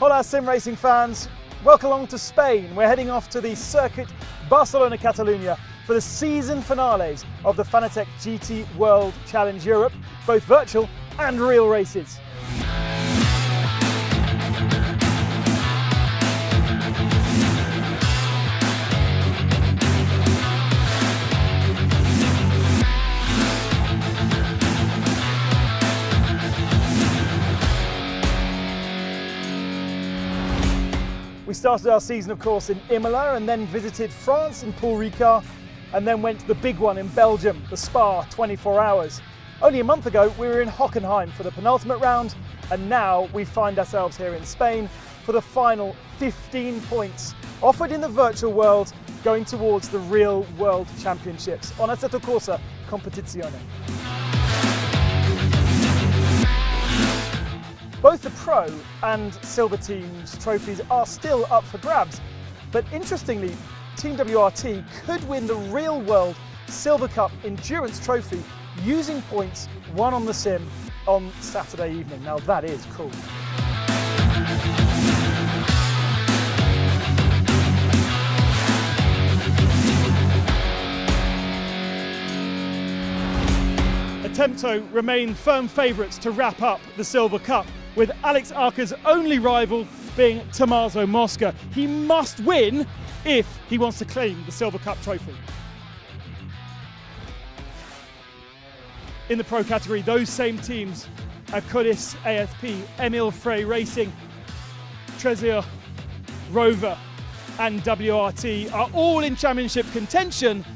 Hola sim racing fans, welcome along to Spain. We're heading off to the Circuit Barcelona-Catalunya for the season finales of the Fanatec GT World Challenge Europe, both virtual and real races. We started our season, of course, in Imola and then visited France in Paul Ricard and then went to the big one in Belgium, the Spa 24 Hours. Only a month ago, we were in Hockenheim for the penultimate round, and now we find ourselves here in Spain for the final 15 points offered in the virtual world going towards the real World Championships on Assetto Corsa Competizione. Both the Pro and Silver Team's trophies are still up for grabs, but interestingly, Team WRT could win the Real World Silver Cup Endurance Trophy using points won on the sim on Saturday evening. Now that is cool. Attempto remain firm favourites to wrap up the Silver Cup, with Alex Akker's only rival being Tommaso Mosca. He must win if he wants to claim the Silver Cup trophy. In the Pro category, those same teams, Acodis ASP, Emil Frey Racing, Trezier, Rover and WRT are all in championship contention,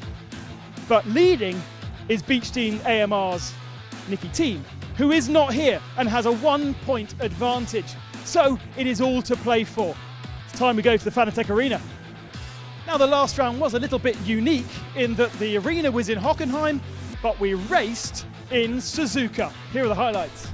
but leading is Beach Team AMR's Nicky Team, who is not here and has a 1 point advantage. So it is all to play for. It's time we go to the Fanatec Arena. Now the last round was a little bit unique in that the arena was in Hockenheim, but we raced in Suzuka. Here are the highlights.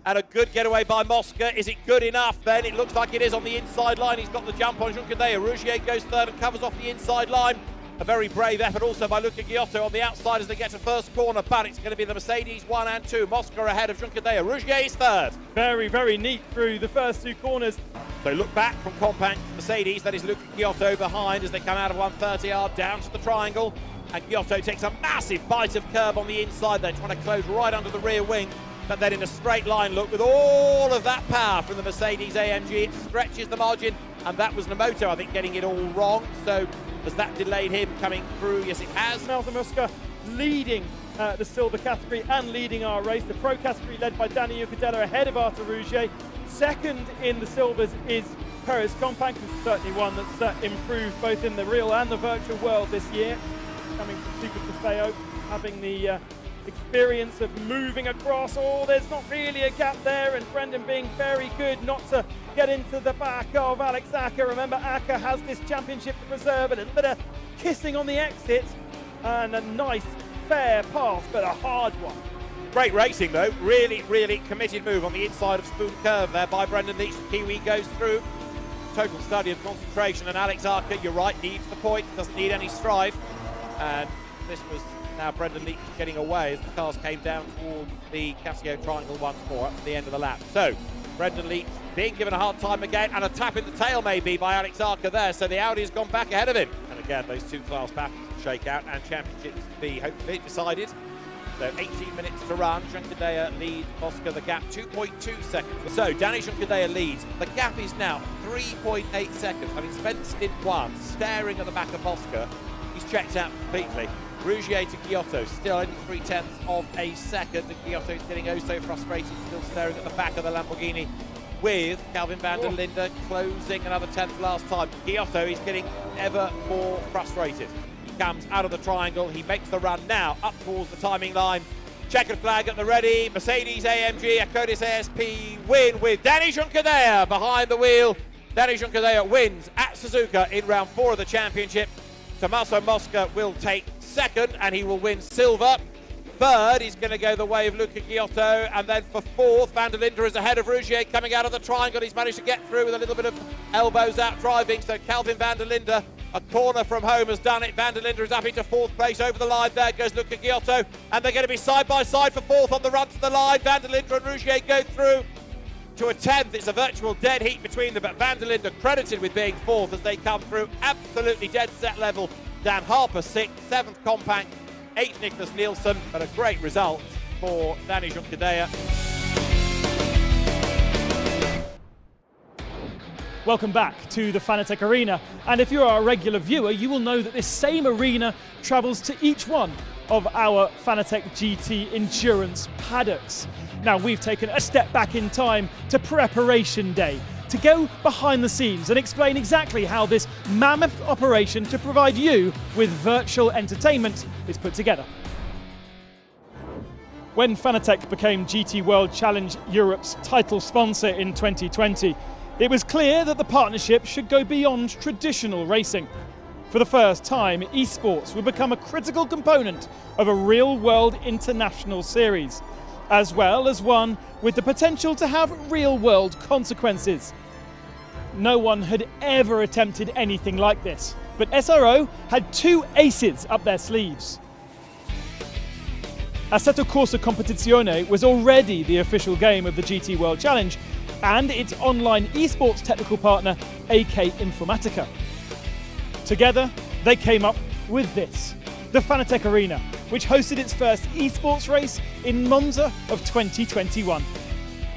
And a good getaway by Mosca. Is it good enough then? It looks like it is on the inside line. He's got the jump on Juncadella. Rougier goes third and covers off the inside line. A very brave effort also by Luca Giotto on the outside as they get to first corner, but it's going to be the Mercedes 1 and 2. Mosca ahead of Juncadella. Rougier is third. Very, very neat through the first two corners. So look back from compact Mercedes, that is Luca Giotto behind as they come out of 130 yard down to the triangle. And Giotto takes a massive bite of curb on the inside there, trying to close right under the rear wing. But then in a straight line look with all of that power from the Mercedes AMG, it stretches the margin. And that was Nemoto, I think, getting it all wrong. So has that delayed him coming through? Yes, it has. Tommaso Mosca leading the silver category and leading our race. The pro category led by Danny Juncadella ahead of Arthur Rougier. Second in the silvers is Perez Compact, who's certainly one that's improved both in the real and the virtual world this year. Coming from Super Trofeo, having the experience of moving across. Oh, there's not really a gap there, and Brendan being very good not to get into the back of Alex Akker. Remember, Akker has this championship to preserve, a little bit of kissing on the exit, and a nice, fair pass, but a hard one. Great racing though, really, really committed move on the inside of Spoon Curve there by Brendan Leach. The Kiwi goes through. Total study of concentration, and Alex Akker, you're right, needs the point, doesn't need any strife. And this was now Brendan Leach getting away as the cars came down towards the Casio triangle once more up to the end of the lap. So Brendan Leach being given a hard time again, and a tap in the tail maybe by Alex Akker there, so the Audi has gone back ahead of him. And again, those two class battles shake out and championships to be hopefully decided. So 18 minutes to run. Juncadella leads Mosca the gap 2.2 seconds. So Danny Juncadella leads. The gap is now 3.8 seconds. Having spent stint one staring at the back of Mosca, he's checked out completely. Rougier to Giotto, still only 0.3 of a second, and Giotto is getting oh so frustrated, still staring at the back of the Lamborghini, with Calvin van der Linde closing another 10th last time. Giotto is getting ever more frustrated. He comes out of the triangle, he makes the run now up towards the timing line. Checkered flag at the ready, Mercedes AMG, Acodis ASP win with Danny Juncadella behind the wheel. Danny Juncadella wins at Suzuka in round 4 of the championship. Tommaso Mosca will take second and he will win silver. Third, he's going to go the way of Luca Giotto, and then for fourth, van der Linde is ahead of Rougier coming out of the triangle. He's managed to get through with a little bit of elbows out driving, so Calvin van der Linde, a corner from home, has done it. Van der Linde is up into fourth place over the line. There goes Luca Giotto, and they're going to be side by side for fourth on the run to the line. Van der Linde and Rougier go through. to a 10th. It's a virtual dead heat between them, but Van der Linde credited with being 4th as they come through. Absolutely dead set level. Dan Harper 6th, 7th Compact, 8th Nicholas Nielsen, but a great result for Danny Junkadea. Welcome back to the Fanatec Arena, and if you're a regular viewer, you will know that this same arena travels to each one of our Fanatec GT endurance paddocks. Now, we've taken a step back in time to Preparation Day to go behind the scenes and explain exactly how this mammoth operation to provide you with virtual entertainment is put together. When Fanatec became GT World Challenge Europe's title sponsor in 2020, it was clear that the partnership should go beyond traditional racing. For the first time, esports would become a critical component of a real-world international series, as well as one with the potential to have real-world consequences. No one had ever attempted anything like this, but SRO had 2 aces up their sleeves. Assetto Corsa Competizione was already the official game of the GT World Challenge, and its online esports technical partner, AK Informatica. Together, they came up with this, the Fanatec Arena, which hosted its first esports race in Monza of 2021.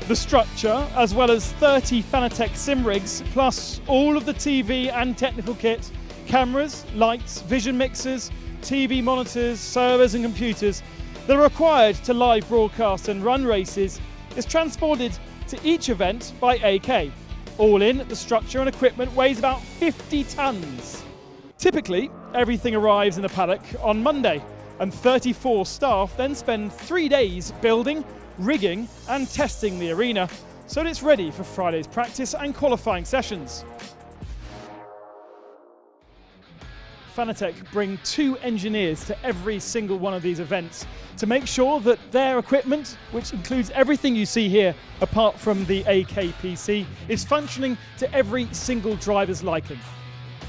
The structure, as well as 30 Fanatec sim rigs, plus all of the TV and technical kit, cameras, lights, vision mixers, TV monitors, servers and computers that are required to live broadcast and run races, is transported to each event by AK. All in, the structure and equipment weighs about 50 tons. Typically, everything arrives in the paddock on Monday, and 34 staff then spend 3 days building, rigging and testing the arena so that it's ready for Friday's practice and qualifying sessions. Fanatec bring 2 engineers to every single one of these events to make sure that their equipment, which includes everything you see here apart from the AK PC, is functioning to every single driver's liking.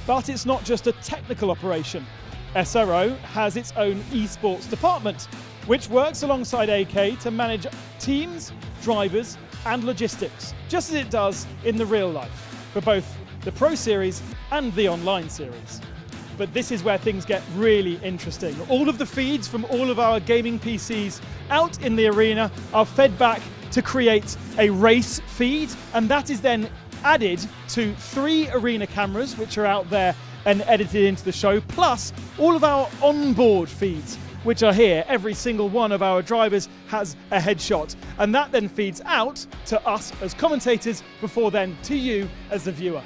But it's not just a technical operation. SRO has its own esports department, which works alongside AK to manage teams, drivers and logistics, just as it does in the real life, for both the Pro Series and the online series. But this is where things get really interesting. All of the feeds from all of our gaming PCs out in the arena are fed back to create a race feed, and that is then added to 3 arena cameras which are out there and edited into the show, plus all of our onboard feeds which are here. Every single one of our drivers has a headshot, and that then feeds out to us as commentators before then to you as the viewer.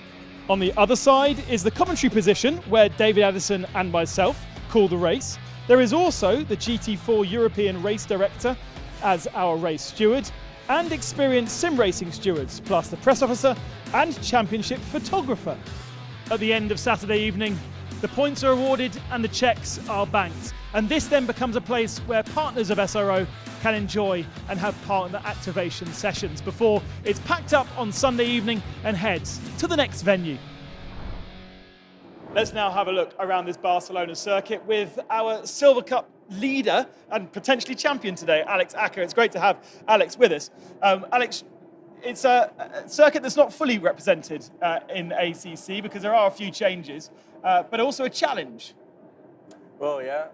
On the other side is the commentary position, where David Addison and myself call the race. There is also the GT4 European Race Director as our race steward, and experienced sim racing stewards, plus the press officer and championship photographer. At the end of Saturday evening, the points are awarded and the checks are banked. And this then becomes a place where partners of SRO can enjoy and have partner activation sessions before it's packed up on Sunday evening and heads to the next venue. Let's now have a look around this Barcelona circuit with our Silver Cup leader and potentially champion today, Alex Akker. It's great to have Alex with us. Alex, it's a circuit that's not fully represented in ACC because there are a few changes, but also a challenge. Well, yeah,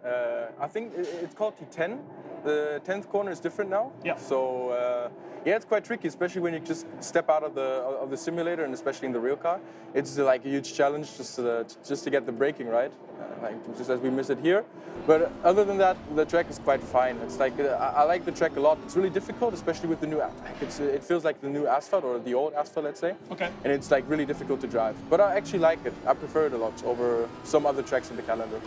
I think it's called T10. The 10th corner is different now. Yeah. So, yeah, it's quite tricky, especially when you just step out of the simulator, and especially in the real car. It's like a huge challenge just to get the braking right, just as we miss it here. But other than that, the track is quite fine. It's like I like the track a lot. It's really difficult, especially with the new. It feels like the new asphalt or the old asphalt, let's say. Okay. And it's like really difficult to drive. But I actually like it. I prefer it a lot over some other tracks in the calendar.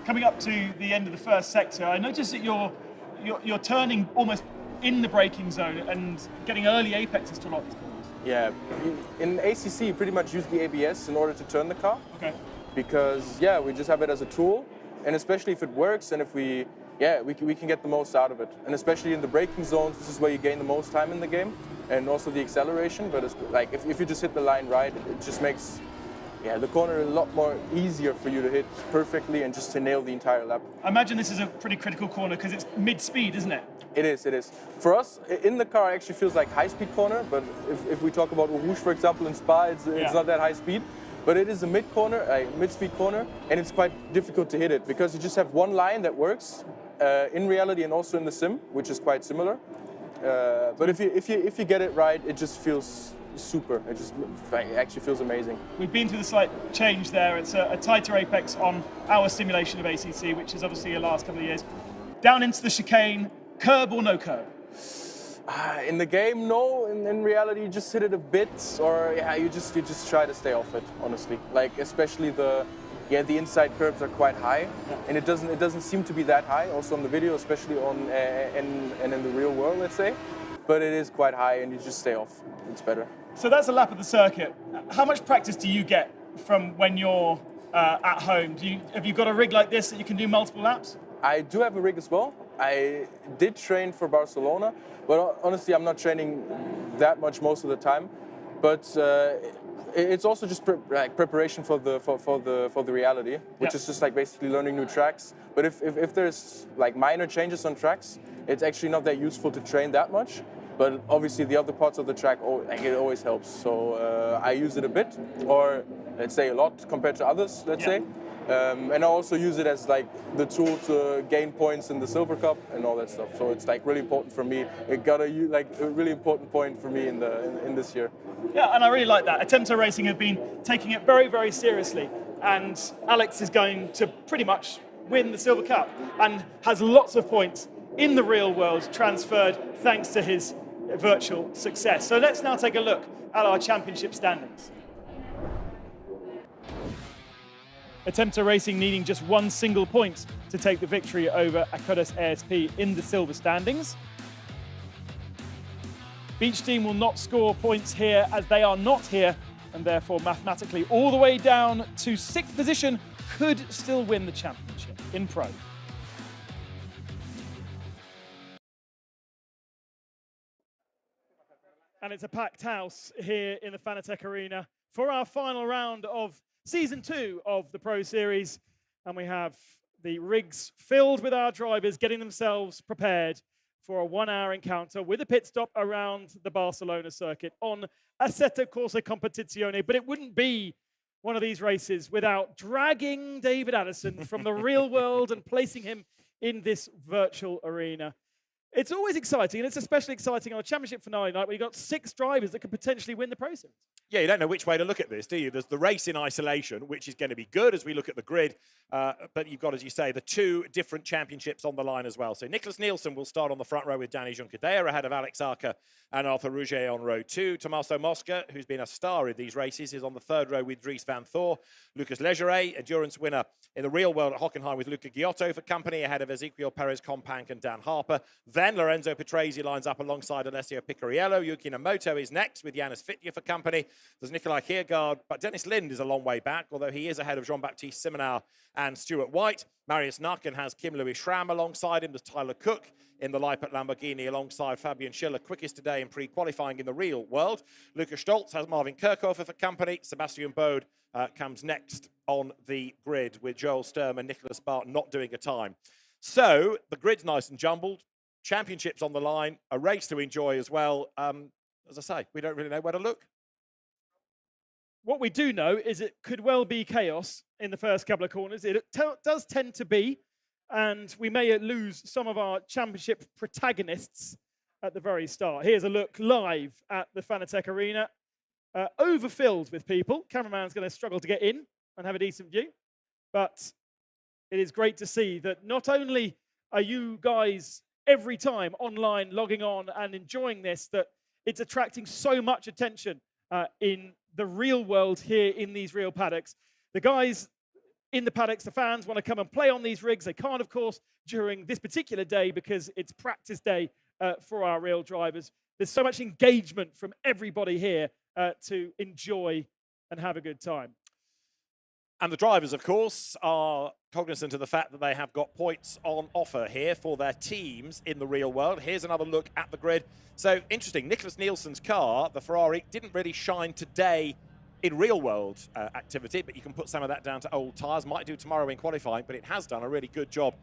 Coming up to the end of the first sector, I noticed that you're turning almost in the braking zone and getting early apexes to a lot of these corners. Yeah, in ACC you pretty much use the ABS in order to turn the car. Okay. Because yeah, we just have it as a tool, and especially if it works and if we can get the most out of it. And especially in the braking zones, this is where you gain the most time in the game, and also the acceleration. But it's like if you just hit the line right, it just makes yeah, the corner is a lot more easier for you to hit perfectly and just to nail the entire lap. I imagine this is a pretty critical corner because it's mid-speed, isn't it? It is, it is. For us, in the car, it actually feels like high-speed corner, but if we talk about Rouge, for example, in Spa, it's not that high speed. But it is a mid-speed corner, and it's quite difficult to hit it because you just have one line that works in reality and also in the sim, which is quite similar. But if you get it right, it just feels super. It actually feels amazing. We've been through the slight change there. It's a tighter apex on our simulation of ACC, which is obviously the last couple of years. Down into the chicane, curb or no curb? In the game, no. In reality, you just hit it a bit, or you just try to stay off it. Honestly, like especially the inside curbs are quite high, and it doesn't seem to be that high. Also on the video, especially on and in the real world, let's say, but it is quite high, and you just stay off. It's better. So that's a lap of the circuit. How much practice do you get from when you're at home? Have you got a rig like this that you can do multiple laps? I do have a rig as well. I did train for Barcelona, but honestly, I'm not training that much most of the time. But it's also just preparation for the reality, which is just like basically learning new tracks. But if there's like minor changes on tracks, it's actually not that useful to train that much. But obviously, the other parts of the track, it always helps. So I use it a bit, or let's say a lot compared to others. Let's say. And I also use it as like the tool to gain points in the Silver Cup and all that stuff. So it's like really important for me. It got a really important point for me in this year. Yeah, and I really like that. Attempto Racing have been taking it very, very seriously, and Alex is going to pretty much win the Silver Cup and has lots of points in the real world transferred thanks to his virtual success. So let's now take a look at our championship standings. Attempto Racing needing just one single point to take the victory over Akker ASP in the silver standings. Beach Team will not score points here as they are not here, and therefore mathematically all the way down to 6th position could still win the championship in Pro. And it's a packed house here in the Fanatec Arena for our final round of Season 2 of the Pro Series, and we have the rigs filled with our drivers getting themselves prepared for a 1-hour encounter with a pit stop around the Barcelona circuit on Assetto Corsa Competizione. But it wouldn't be one of these races without dragging David Addison from the real world and placing him in this virtual arena. It's always exciting, and it's especially exciting on a championship finale night where you've got 6 drivers that could potentially win the Pro Series. Yeah, you don't know which way to look at this, do you? There's the race in isolation, which is going to be good as we look at the grid. But you've got, as you say, the 2 different championships on the line as well. So Nicholas Nielsen will start on the front row with Danny Juncadella ahead of Alex Akker and Arthur Rouget on row 2. Tommaso Mosca, who's been a star in these races, is on the 3rd row with Dries van Thor. Lucas Legeret, endurance winner in the real world at Hockenheim with Luca Giotto for company ahead of Ezequiel Perez-Companc and Dan Harper. Then Lorenzo Petrazzi lines up alongside Alessio Picariello. Yuki Namoto is next with Janis Fitje for company. There's Nikolai Kiergaard, but Dennis Lind is a long way back, although he is ahead of Jean-Baptiste Simonau and Stuart White. Marius Nacken has Kim-Louis Schramm alongside him. There's Tyler Cook in the Leipert Lamborghini alongside Fabian Schiller, quickest today in pre-qualifying in the real world. Lucas Stoltz has Marvin Kirchhofer for company. Sebastian Bode comes next on the grid with Joel Sturm and Nicholas Bart not doing a time. So the grid's nice and jumbled. Championships on the line, a race to enjoy as well. As I say, we don't really know where to look. What we do know is it could well be chaos in the first couple of corners. It does tend to be, and we may lose some of our championship protagonists at the very start. Here's a look live at the Fanatec Arena. Overfilled with people. Cameraman's going to struggle to get in and have a decent view. But it is great to see that not only are you guys every time online logging on and enjoying this, that it's attracting so much attention in the real world here in these real paddocks. The guys in the paddocks, the fans, want to come and play on these rigs. They can't, of course, during this particular day because it's practice day for our real drivers. There's so much engagement from everybody here to enjoy and have a good time. And the drivers, of course, are cognizant of the fact that they have got points on offer here for their teams in the real world. Here's another look at the grid. So, interesting, Nicholas Nielsen's car, the Ferrari, didn't really shine today in real-world activity, but you can put some of that down to old tyres. Might do tomorrow in qualifying, but it has done a really good job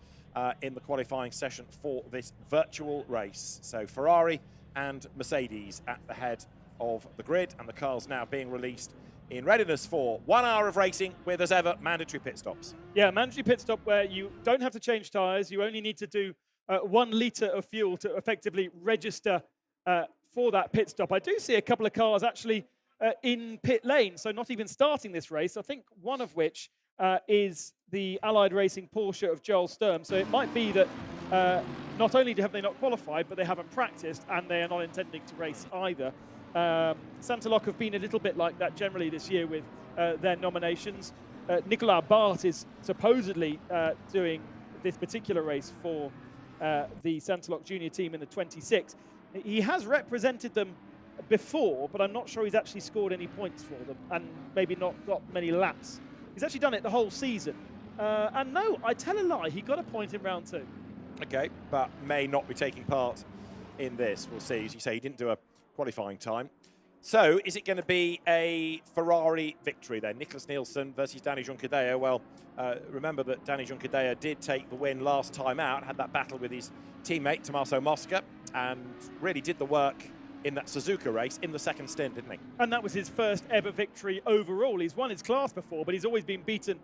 in the qualifying session for this virtual race. So Ferrari and Mercedes at the head of the grid, and the cars now being released in readiness for 1 hour of racing with, as ever, mandatory pit stops. Yeah, mandatory pit stop where you don't have to change tyres. You only need to do 1 litre of fuel to effectively register for that pit stop. I do see a couple of cars actually in pit lane, so not even starting this race. I think one of which is the Allied Racing Porsche of Joel Sturm. So it might be that not only have they not qualified, but they haven't practiced, and they are not intending to race either. Santalok have been a little bit like that generally this year with their nominations. Nicolas Bart is supposedly doing this particular race for the Santalok junior team in the 26. He has represented them before, but I'm not sure he's actually scored any points for them, and maybe not got many laps. He's actually done it the whole season. And no, I tell a lie, he got a point in round 2. Okay, but may not be taking part in this. We'll see. As you say, he didn't do a qualifying time. So, is it going to be a Ferrari victory then? Nicholas Nielsen versus Danny Juncadella. Well, remember that Danny Juncadella did take the win last time out, had that battle with his teammate Tommaso Mosca, and really did the work in that Suzuka race in the second stint, didn't he? And that was his first ever victory overall. He's won his class before, but he's always been beaten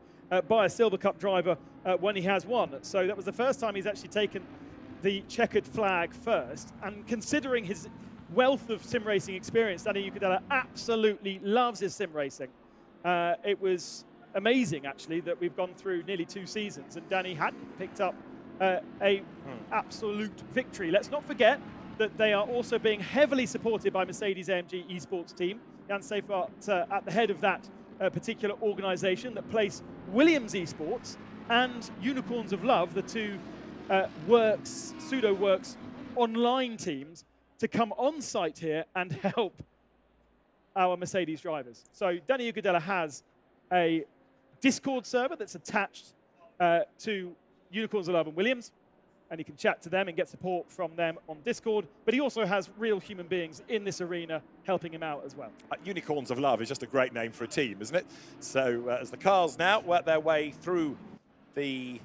by a Silver Cup driver when he has won. So that was the first time he's actually taken the checkered flag first. And considering his wealth of sim racing experience, Danny Juncadella absolutely loves his sim racing. It was amazing, actually, that we've gone through nearly 2 seasons and Danny hadn't picked up a absolute victory. Let's not forget that they are also being heavily supported by Mercedes-AMG Esports team. Jan Seifert at the head of that particular organisation that place Williams Esports and Unicorns of Love, the two pseudo-works online teams, to come on site here and help our Mercedes drivers. So Danny Juncadella has a Discord server that's attached to Unicorns of Love and Williams, and he can chat to them and get support from them on Discord. But he also has real human beings in this arena helping him out as well. Unicorns of Love is just a great name for a team, isn't it? So as the cars now work their way through the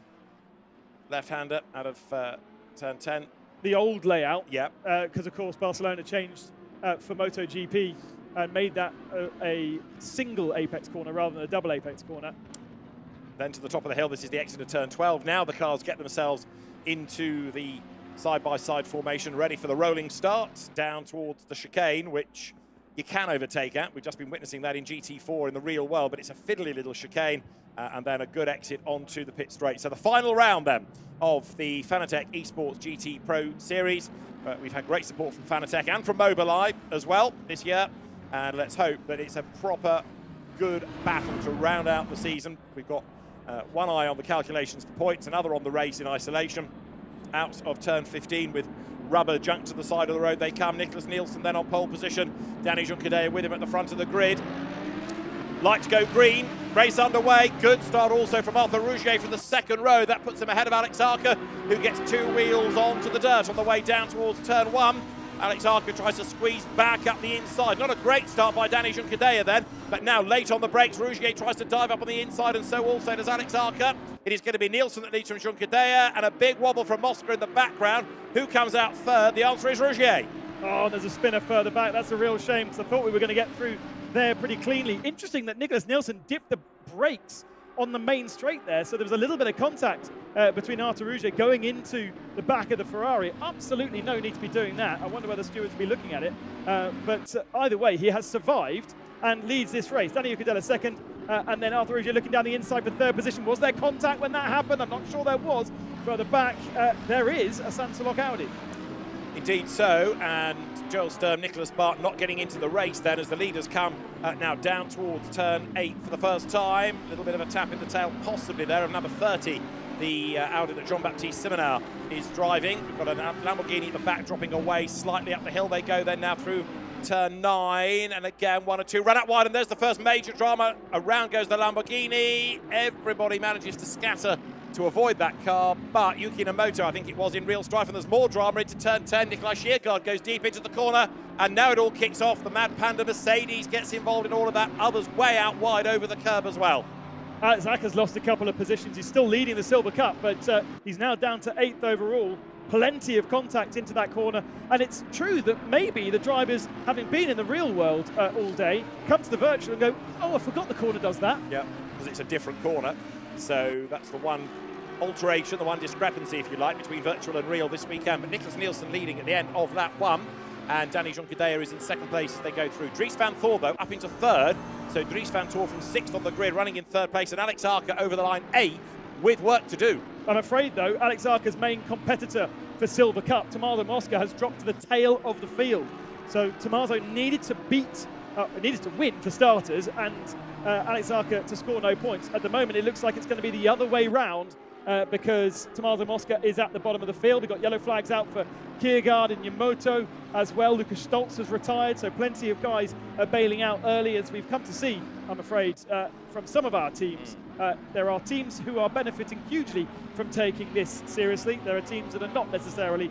left-hander out of turn 10. The old layout, yeah, because of course Barcelona changed for MotoGP and made that a single apex corner rather than a double apex corner. Then to the top of the hill, this is the exit of turn 12. Now the cars get themselves into the side-by-side formation, ready for the rolling start down towards the chicane, which you can overtake at. We've just been witnessing that in GT4 in the real world, but it's a fiddly little chicane, and then a good exit onto the pit straight. So the final round then of the Fanatec Esports GT Pro Series. We've had great support from Fanatec and from Mobileye as well this year, and let's hope that it's a proper good battle to round out the season. We've got one eye on the calculations for points, another on the race in isolation. Out of turn 15 with rubber junk to the side of the road they come. Nicholas Nielsen then on pole position. Danny Juncadella with him at the front of the grid. Light to go green. Race underway. Good start also from Arthur Rougier from the second row. That puts him ahead of Alex Akker, who gets 2 wheels onto the dirt on the way down towards turn 1. Alex Akker tries to squeeze back up the inside. Not a great start by Danny Juncadella then, but now late on the brakes, Rougier tries to dive up on the inside, and so also does Alex Akker. It is going to be Nielsen that leads from Juncadella, and a big wobble from Mosca in the background. Who comes out third? The answer is Rougier. Oh, there's a spinner further back. That's a real shame, because I thought we were going to get through there pretty cleanly. Interesting that Nicholas Nielsen dipped the brakes on the main straight there, so there was a little bit of contact between Arthur Rougier going into the back of the Ferrari. Absolutely no need to be doing that. I wonder whether stewards will be looking at it. But either way, he has survived and leads this race. Danny Juncadella second, and then Arthur Rougier looking down the inside for third position. Was there contact when that happened? I'm not sure there was. Further back, there is a Santalok Audi. Indeed so, and Joel Sturm, Nicholas Bart not getting into the race then as the leaders come now down towards turn 8 for the first time. A little bit of a tap in the tail possibly there of number 30, the Audi that Jean-Baptiste Simonard is driving. We've got a Lamborghini at the back dropping away slightly up the hill. They go then now through turn 9, and again 1 or 2 run out wide, and there's the first major drama. Around goes the Lamborghini. Everybody manages to scatter to avoid that car, but Yuki Inamoto, I think it was, in real strife, and there's more drama into turn 10. Nikolai Schiergaard goes deep into the corner, and now it all kicks off. The Mad Panda Mercedes gets involved in all of that. Others way out wide over the curb as well. Alex Akker's lost a couple of positions. He's still leading the Silver Cup, but he's now down to 8th overall. Plenty of contact into that corner, and it's true that maybe the drivers, having been in the real world all day, come to the virtual and go, oh, I forgot the corner does that. Yeah, because it's a different corner. So that's the one alteration, the one discrepancy, if you like, between virtual and real this weekend. But Nicholas Nielsen leading at the end of that one. And Danny Joncadeya is in second place as they go through. Dries van Thor, though, up into third. So Dries van Thor from 6th on the grid, running in third place. And Alex Akker over the line 8th with work to do. I'm afraid, though, Alex Akker's main competitor for Silver Cup, Tommaso Mosca, has dropped to the tail of the field. So Tommaso needed to win for starters, and Alex Akker to score no points. At the moment, it looks like it's going to be the other way round because Tommaso Mosca is at the bottom of the field. We've got yellow flags out for Kiergaard and Yamamoto as well. Lucas Stoltz has retired, so plenty of guys are bailing out early, as we've come to see, I'm afraid, from some of our teams. There are teams who are benefiting hugely from taking this seriously. There are teams that are not necessarily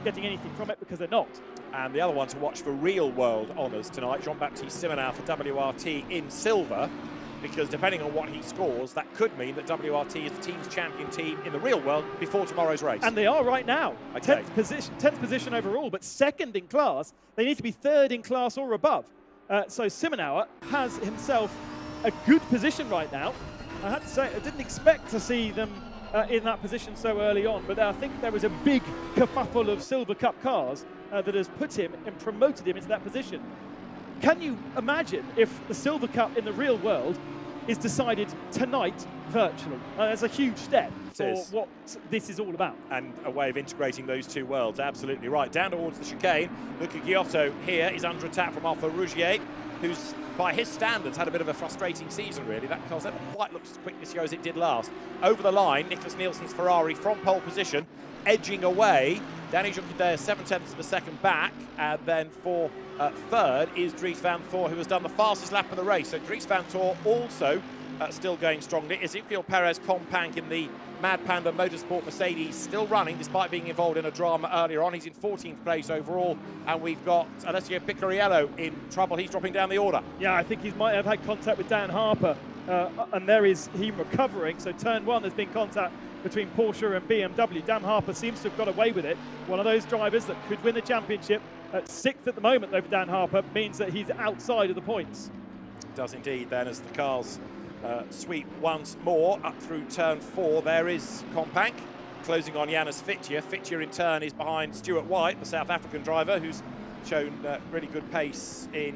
getting anything from it because they're not. And the other one to watch for real world honours tonight, Jean-Baptiste Simonal for WRT in silver, because depending on what he scores, that could mean that WRT is the team's champion team in the real world before tomorrow's race. And they are right now. Okay. 10th position overall, but second in class. They need to be third in class or above. So Simonal has himself a good position right now. I have to say, I didn't expect to see them in that position so early on, but I think there was a big kerfuffle of Silver Cup cars that has put him and promoted him into that position. Can you imagine if the Silver Cup in the real world is decided tonight virtually? That's a huge step for what this is all about. And a way of integrating those two worlds, absolutely right. Down towards the chicane, Luca Giotto here is under attack from Alfa Rougier, who's, by his standards, had a bit of a frustrating season, really. That car's never quite looked as quick this year as it did last. Over the line, Nicholas Nielsen's Ferrari from pole position, edging away. Danny Joncadeya 7/10 of a second back, and then for third is Dries van Thor, who has done the fastest lap of the race. So Dries van Thor also still going strongly. Ezequiel Perez Companc in the Mad Panda Motorsport Mercedes still running despite being involved in a drama earlier on. He's in 14th place overall, and we've got Alessio Picariello in trouble. He's dropping down the order. Yeah, I think he might have had contact with Dan Harper, and there is him recovering. So turn 1, there's been contact between Porsche and BMW. Dan Harper seems to have got away with it. One of those drivers that could win the championship. At 6th at the moment, though, for Dan Harper, means that he's outside of the points. Does indeed, then, as the cars sweep once more up through turn 4. There is Companc closing on Janus Fitje. Fitje in turn is behind Stuart White, the South African driver, who's shown really good pace in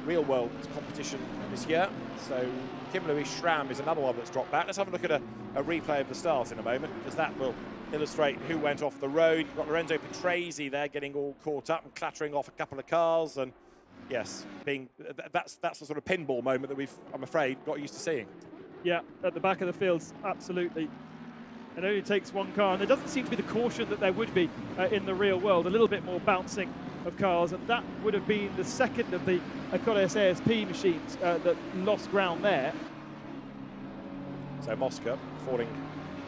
real world competition this year. So Kim Louis Schramm is another one that's dropped back. Let's have a look at a replay of the start in a moment, because that will illustrate who went off the road. You've got Lorenzo Petrazzi there getting all caught up and clattering off a couple of cars, and yes, that's the sort of pinball moment that we've, I'm afraid, got used to seeing. Yeah, at the back of the fields, absolutely. It only takes one car, and there doesn't seem to be the caution that there would be in the real world. A little bit more bouncing of cars, and that would have been the second of the Accordes ASP machines that lost ground there. So Mosca falling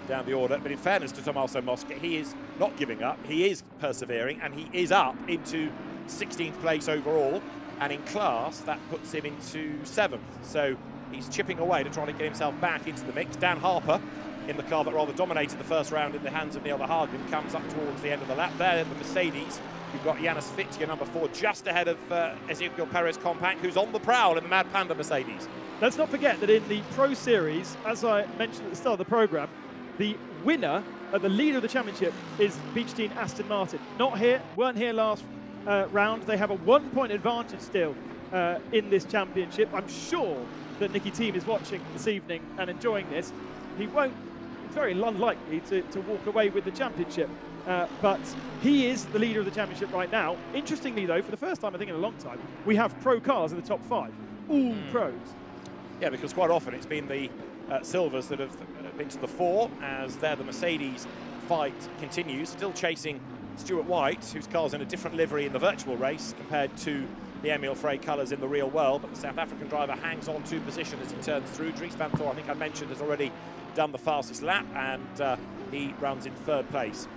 down the order, but in fairness to Tommaso Mosca, he is not giving up, he is persevering, and he is up into 16th place overall, and in class that puts him into 7th. So he's chipping away to try to get himself back into the mix. Dan Harper, in the car that rather dominated the first round in the hands of Neil Verhagen, comes up towards the end of the lap. There, the Mercedes, you've got Janus Fitje, number 4, just ahead of Ezequiel Perez Companc, who's on the prowl in the Mad Panda Mercedes. Let's not forget that in the Pro Series, as I mentioned at the start of the programme, the winner, the leader of the championship, is Beach Team Aston Martin. Not here, weren't here last round. They have a 1-point advantage still in this championship. I'm sure that Nicky Team is watching this evening and enjoying this. He won't, it's very unlikely to walk away with the championship. But he is the leader of the championship right now. Interestingly, though, for the first time, I think, in a long time, we have pro cars in the top 5. All pros. Yeah, because quite often it's been the Silvers that have been to the fore, as there the Mercedes fight continues, still chasing Stuart White, whose car's in a different livery in the virtual race compared to the Emil Frey colours in the real world, but the South African driver hangs on to position as he turns through. Dries van Thor, I think I mentioned, has already done the fastest lap, and he runs in 3rd place.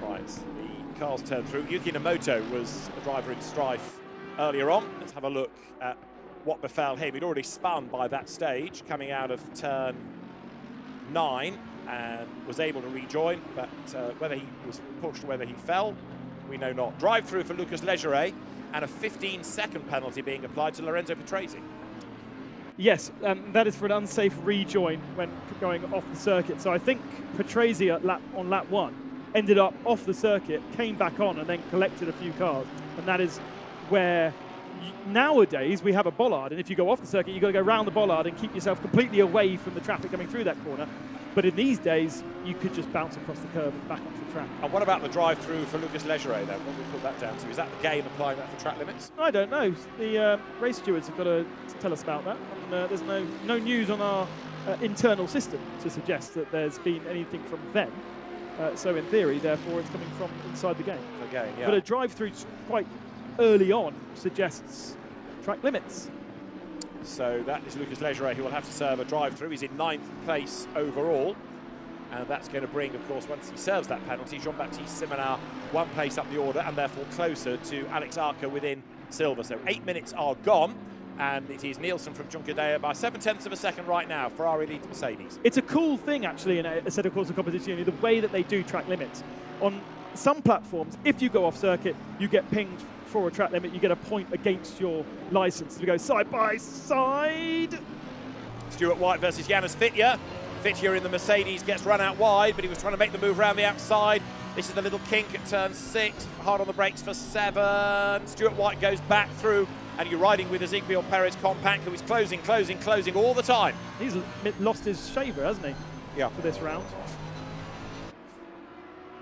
Right, the cars turn through. Yuki Nomoto was a driver in strife earlier on. Let's have a look at what befell him. He'd already spun by that stage, coming out of turn 9, and was able to rejoin, but whether he was pushed or whether he fell, we know not. Drive through for Lucas Legere, and a 15-second penalty being applied to Lorenzo Petrazzi. Yes, that is for an unsafe rejoin when going off the circuit. So I think Petrazzi on lap 1 ended up off the circuit, came back on, and then collected a few cars. And that is where nowadays we have a bollard, and if you go off the circuit, you've got to go round the bollard and keep yourself completely away from the traffic coming through that corner. But in these days, you could just bounce across the curb and back onto the track. And what about the drive-through for Lucas Legere, then? What do we put that down to? Is that the game applying that for track limits? I don't know. The race stewards have got to tell us about that. And, there's no news on our internal system to suggest that there's been anything from them. So in theory, therefore, it's coming from inside the game. Again, yeah. But a drive-through quite early on suggests track limits. So that is Lucas Legere, who will have to serve a drive-through. He's in 9th place overall. And that's going to bring, of course, once he serves that penalty, Jean-Baptiste Simonard 1 place up the order, and therefore closer to Alex Akker within silver. So 8 minutes are gone, and it is Nielsen from Juncadella by 7/10 of a second right now, Ferrari leads Mercedes. It's a cool thing, actually, in Assetto Corsa Competizione, the way that they do track limits. On some platforms, if you go off circuit, you get pinged for a track limit, you get a point against your license. We go side by side. Stuart White versus Janis Fitje. Fitje in the Mercedes gets run out wide, but he was trying to make the move around the outside. This is the little kink at turn 6, hard on the brakes for 7. Stuart White goes back through, and you're riding with Ezequiel Perez Compact, who is closing all the time. He's lost his shaver, hasn't he? Yeah. For this round.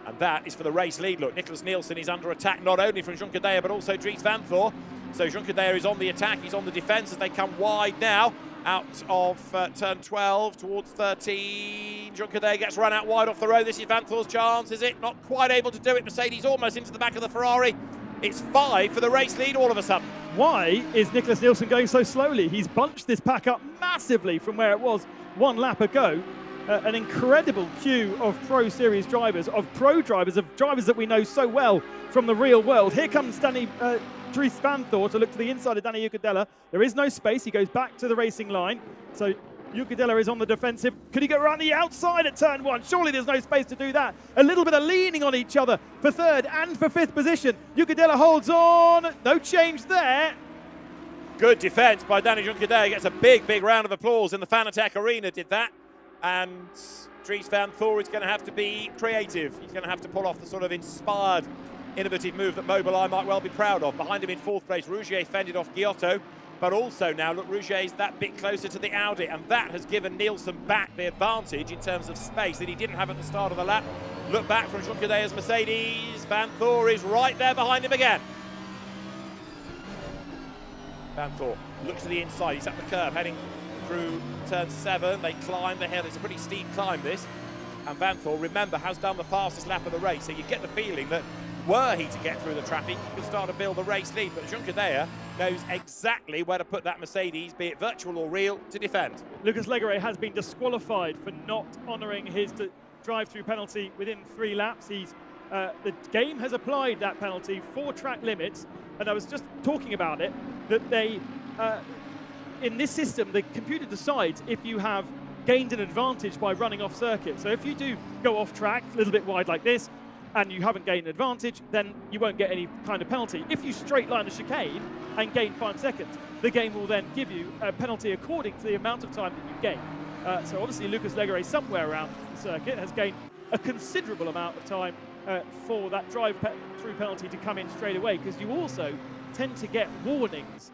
And that is for the race lead. Look, Nicholas Nielsen is under attack, not only from Juncadella, but also Dries van Thor. So Juncadella is on the attack, he's on the defence as they come wide now. Out of turn 12 towards 13. Juncadella gets run out wide off the road. This is Van Thor's chance, is it? Not quite able to do it. Mercedes almost into the back of the Ferrari. It's 5 for the race lead all of a sudden. Why is Nicholas Nielsen going so slowly? He's bunched this pack up massively from where it was 1 lap ago. An incredible queue of Pro Series drivers, of drivers that we know so well from the real world. Here comes Dries van Thor to look to the inside of Danny Juncadella. There is no space. He goes back to the racing line. So Juncadella is on the defensive. Could he go around the outside at turn 1? Surely there's no space to do that. A little bit of leaning on each other for 3rd and for 5th position. Juncadella holds on. No change there. Good defence by Danny Juncadella. Gets a big round of applause in the Fanatec Arena, did that. And Dries van Thor is going to have to be creative. He's going to have to pull off the sort of inspired, innovative move that Mobileye might well be proud of. Behind him in 4th place, Rougier fended off Giotto. But also now, look, Rougier is that bit closer to the Audi, and that has given Nielsen back the advantage in terms of space that he didn't have at the start of the lap. Look back from Juncadella's Mercedes. Van Thor is right there behind him again. Van Thor looks to the inside. He's up the curb, heading through turn 7. They climb the hill. It's a pretty steep climb, this. And Van Thor, remember, has done the fastest lap of the race. So you get the feeling that were he to get through the traffic, he could start to build the race lead. But Juncadella knows exactly where to put that Mercedes, be it virtual or real, to defend. Lucas Legere has been disqualified for not honouring his drive-through penalty within 3 laps. The game has applied that penalty for track limits, and I was just talking about it, that they, in this system, the computer decides if you have gained an advantage by running off circuit. So if you do go off track, a little bit wide like this, and you haven't gained an advantage, then you won't get any kind of penalty. If you straight line a chicane and gain 5 seconds, the game will then give you a penalty according to the amount of time that you gain. So obviously Lucas Legere, somewhere around the circuit, has gained a considerable amount of time for that drive-through penalty to come in straight away, because you also tend to get warnings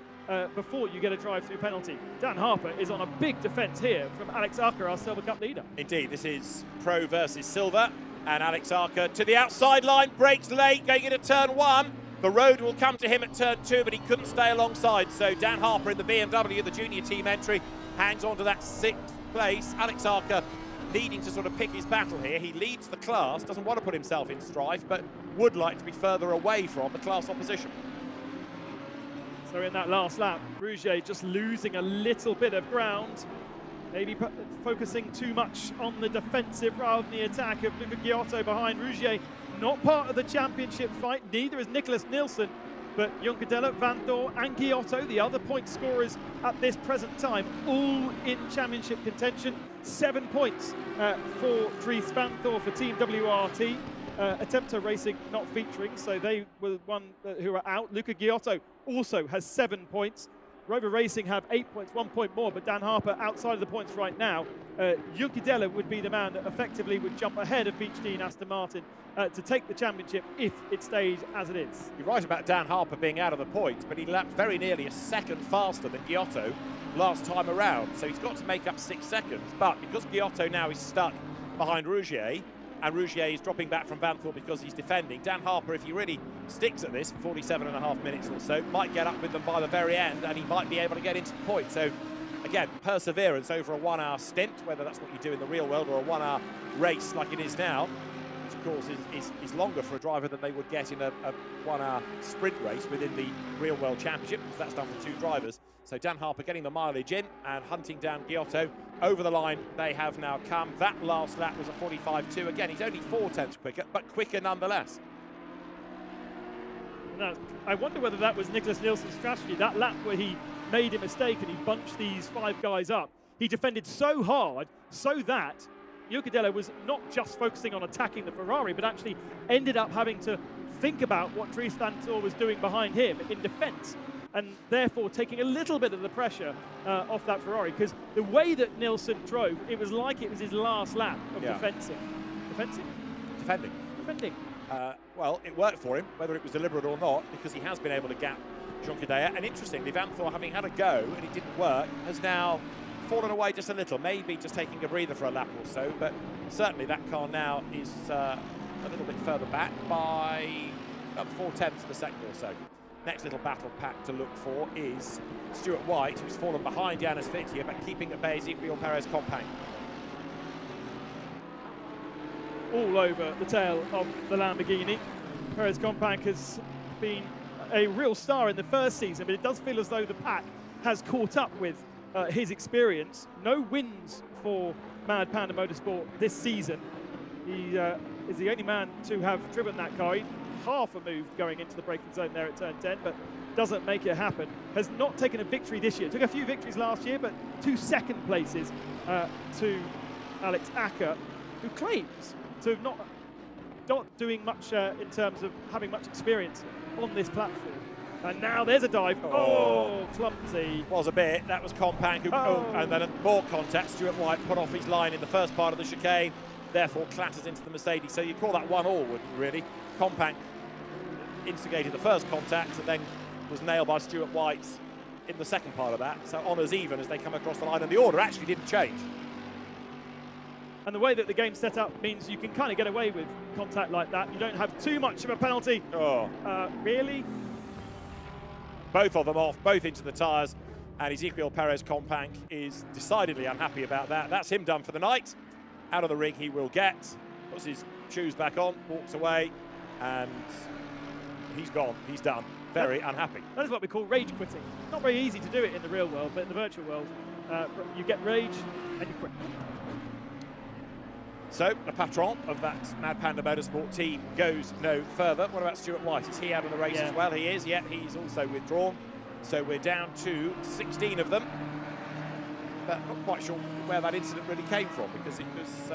before you get a drive-through penalty. Dan Harper is on a big defence here from Alex Akker, our Silver Cup leader. Indeed, this is Pro versus Silver, and Alex Akker to the outside line, breaks late, going into turn 1. The road will come to him at turn 2, but he couldn't stay alongside. So Dan Harper in the BMW, the junior team entry, hangs on to that 6th place. Alex Akker needing to sort of pick his battle here. He leads the class, doesn't want to put himself in strife, but would like to be further away from the class opposition. So in that last lap, Rouget just losing a little bit of ground, maybe focusing too much on the defensive rather than the attack of Luca Giotto behind Rouget. Not part of the championship fight, neither is Nicholas Nielsen, but Juncadella, Vanthor and Giotto, the other point scorers at this present time, all in championship contention. 7 points for Dries Vanthor for Team WRT. Attempter Racing not featuring, so they were one who are out. Luca Giotto also has 7 points. Rover Racing have 8 points, 1 point more, but Dan Harper outside of the points right now. Juncadella would be the man that effectively would jump ahead of Beach Dean Aston Martin to take the championship if it stays as it is. You're right about Dan Harper being out of the points, but he lapped very nearly a second faster than Giotto last time around, so he's got to make up 6 seconds. But because Giotto now is stuck behind Rouget, and Rouget is dropping back from Vanthor because he's defending, Dan Harper, if he really sticks at this 47.5 minutes or so, might get up with them by the very end, and he might be able to get into the point. So again, perseverance over a 1 hour stint, whether that's what you do in the real world or a 1 hour race like it is now, which of course is longer for a driver than they would get in a 1 hour sprint race within the real world championship, because that's done for 2 drivers. So Dan Harper getting the mileage in and hunting down Giotto. Over the line they have now come. That last lap was a 45.2. Again, he's only 4/10 quicker, but quicker nonetheless. Now, I wonder whether that was Nicholas Nielsen's strategy. That lap where he made a mistake and he bunched these 5 guys up. He defended so hard so that Juncadella was not just focusing on attacking the Ferrari, but actually ended up having to think about what Dries Vanthor was doing behind him in defence, and therefore taking a little bit of the pressure off that Ferrari, because the way that Nielsen drove, it was like it was his last lap of defending. Well, it worked for him, whether it was deliberate or not, because he has been able to gap Juncadella. And interestingly, Vanthor, having had a go and it didn't work, has now fallen away just a little, maybe just taking a breather for a lap or so, but certainly that car now is a little bit further back by about 4/10 of a second or so. Next little battle pack to look for is Stuart White, who's fallen behind Yanis Fitia, but keeping at bay Ezequiel Perez Compact. All over the tail of the Lamborghini. Perez Compact has been a real star in the first season, but it does feel as though the pack has caught up with his experience. No wins for Mad Panda Motorsport this season. He is the only man to have driven that car. Half a move going into the braking zone there at turn 10, but doesn't make it happen. Has not taken a victory this year. Took a few victories last year, but 2 second places to Alex Akker, who claims to have not doing much in terms of having much experience on this platform. And now there's a dive. Oh, clumsy. Was a bit. That was Compact. And then more contact. Stuart White put off his line in the first part of the chicane, therefore clatters into the Mercedes. So you call that 1-all, wouldn't you, really? Compact instigated the first contact and then was nailed by Stuart White in the second part of that. So honours even as they come across the line, and the order actually didn't change. And the way that the game's set up means you can kind of get away with contact like that. You don't have too much of a penalty. Really? Both of them off, both into the tyres, and Ezequiel Perez Compact is decidedly unhappy about that. That's him done for the night. Out of the ring he will get. Puts his shoes back on, walks away, and he's gone. He's done. Very unhappy. That is what we call rage quitting. Not very easy to do it in the real world, but in the virtual world, you get rage and you quit. So the patron of that Mad Panda Motorsport team goes no further. What about Stuart White? Is he out of the race as well? He is. Yeah, he's also withdrawn. So we're down to 16 of them. But not quite sure where that incident really came from, because it was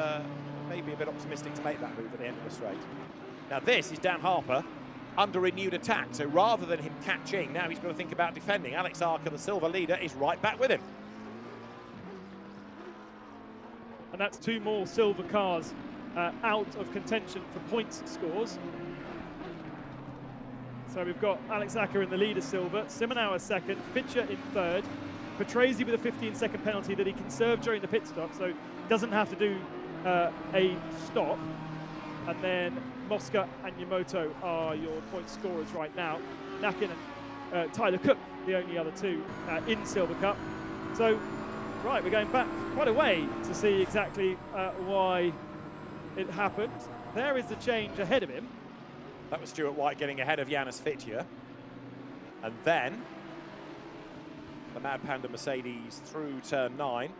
maybe a bit optimistic to make that move at the end of the straight. Now this is Dan Harper under renewed attack. So rather than him catching, now he's got to think about defending. Alex Akker, the silver leader, is right back with him. And that's 2 more silver cars out of contention for points scores. So we've got Alex Akker in the lead of silver, Simonauer second, Fitia in third, Petresi with a 15-second penalty that he can serve during the pit stop, so doesn't have to do a stop. And then Mosca and Yamamoto are your point scorers right now. Nakin and Tyler Cook, the only other 2 in Silver Cup. So, right, we're going back quite a way to see exactly why it happened. There is the change ahead of him. That was Stuart White getting ahead of Yanis Fitia. And then the Mad Panda Mercedes through turn 9.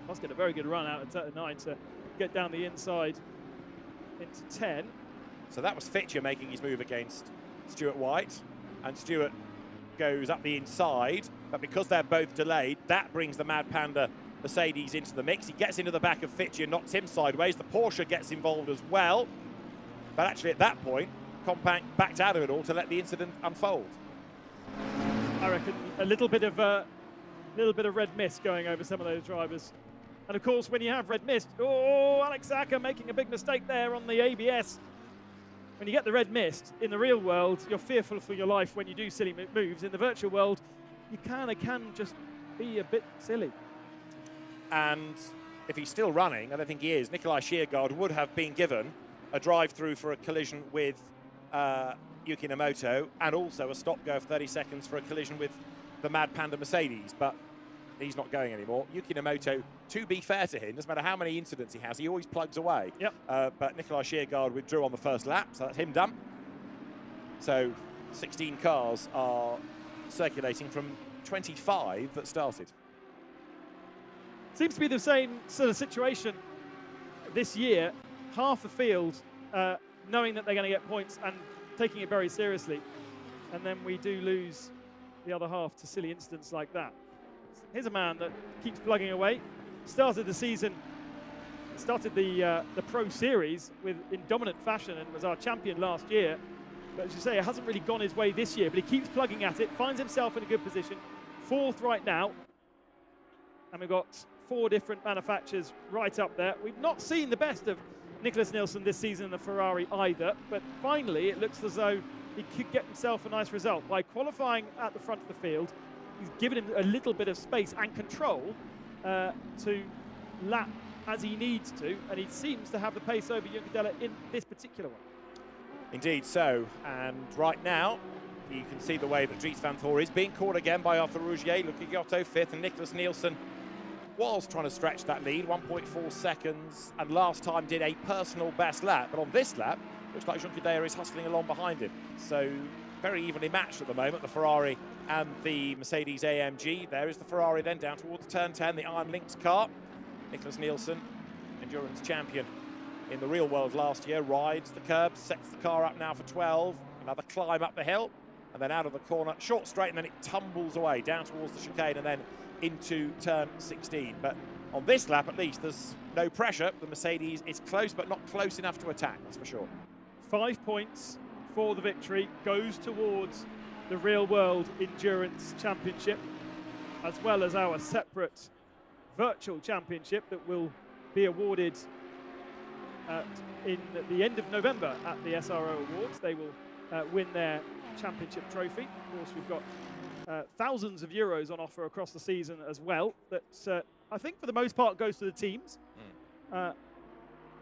Must get a very good run out of turn 9 to get down the inside into 10. So that was Fitcher making his move against Stuart White, and Stuart goes up the inside, but because they're both delayed, that brings the Mad Panda Mercedes into the mix. He gets into the back of Fitcher, knocks him sideways. The Porsche gets involved as well, but actually at that point, Compact backed out of it all to let the incident unfold. I reckon a little bit of red mist going over some of those drivers. And of course, when you have red mist, oh, Alex Akker making a big mistake there on the ABS. When you get the red mist, in the real world, you're fearful for your life when you do silly moves. In the virtual world, you kind of can just be a bit silly. And if he's still running, I don't think he is, Nikolai Sheargard would have been given a drive-through for a collision with Yuki Nomoto, and also a stop-go of 30 seconds for a collision with the Mad Panda Mercedes, but he's not going anymore. Yuki Nomoto, to be fair to him, doesn't matter how many incidents he has, he always plugs away. Yep. But Nikolai Sheargard withdrew on the first lap, so that's him done. So 16 cars are circulating from 25 that started. Seems to be the same sort of situation this year. Half the field knowing that they're going to get points and taking it very seriously. And then we do lose the other half to silly incidents like that. Here's a man that keeps plugging away. Started the season, started the Pro Series in dominant fashion and was our champion last year. But as you say, it hasn't really gone his way this year, but he keeps plugging at it, finds himself in a good position. 4th right now. And we've got 4 different manufacturers right up there. We've not seen the best of Nicholas Nielsen this season in the Ferrari either, but finally it looks as though he could get himself a nice result. By qualifying at the front of the field, he's given him a little bit of space and control to lap as he needs to, and he seems to have the pace over Juncadella in this particular one. Indeed so, and right now you can see the way that Dries van Thor is being caught again by Arthur Rougier, Luca Giotto 5th, and Nicholas Nielsen was trying to stretch that lead, 1.4 seconds, and last time did a personal best lap, but on this lap, looks like Juncadella is hustling along behind him. So very evenly matched at the moment, the Ferrari and the Mercedes AMG. There is the Ferrari then down towards turn 10, the Iron Lynx car. Nicholas Nielsen, endurance champion in the real world last year, rides the curbs, sets the car up now for 12, another climb up the hill, and then out of the corner, short straight, and then it tumbles away down towards the chicane and then into turn 16. But on this lap, at least, there's no pressure. The Mercedes is close, but not close enough to attack, that's for sure. 5 points for the victory goes towards the Real World Endurance Championship, as well as our separate virtual championship that will be awarded in the end of November at the SRO Awards. They will win their championship trophy. Of course, we've got thousands of euros on offer across the season as well, that I think for the most part goes to the teams.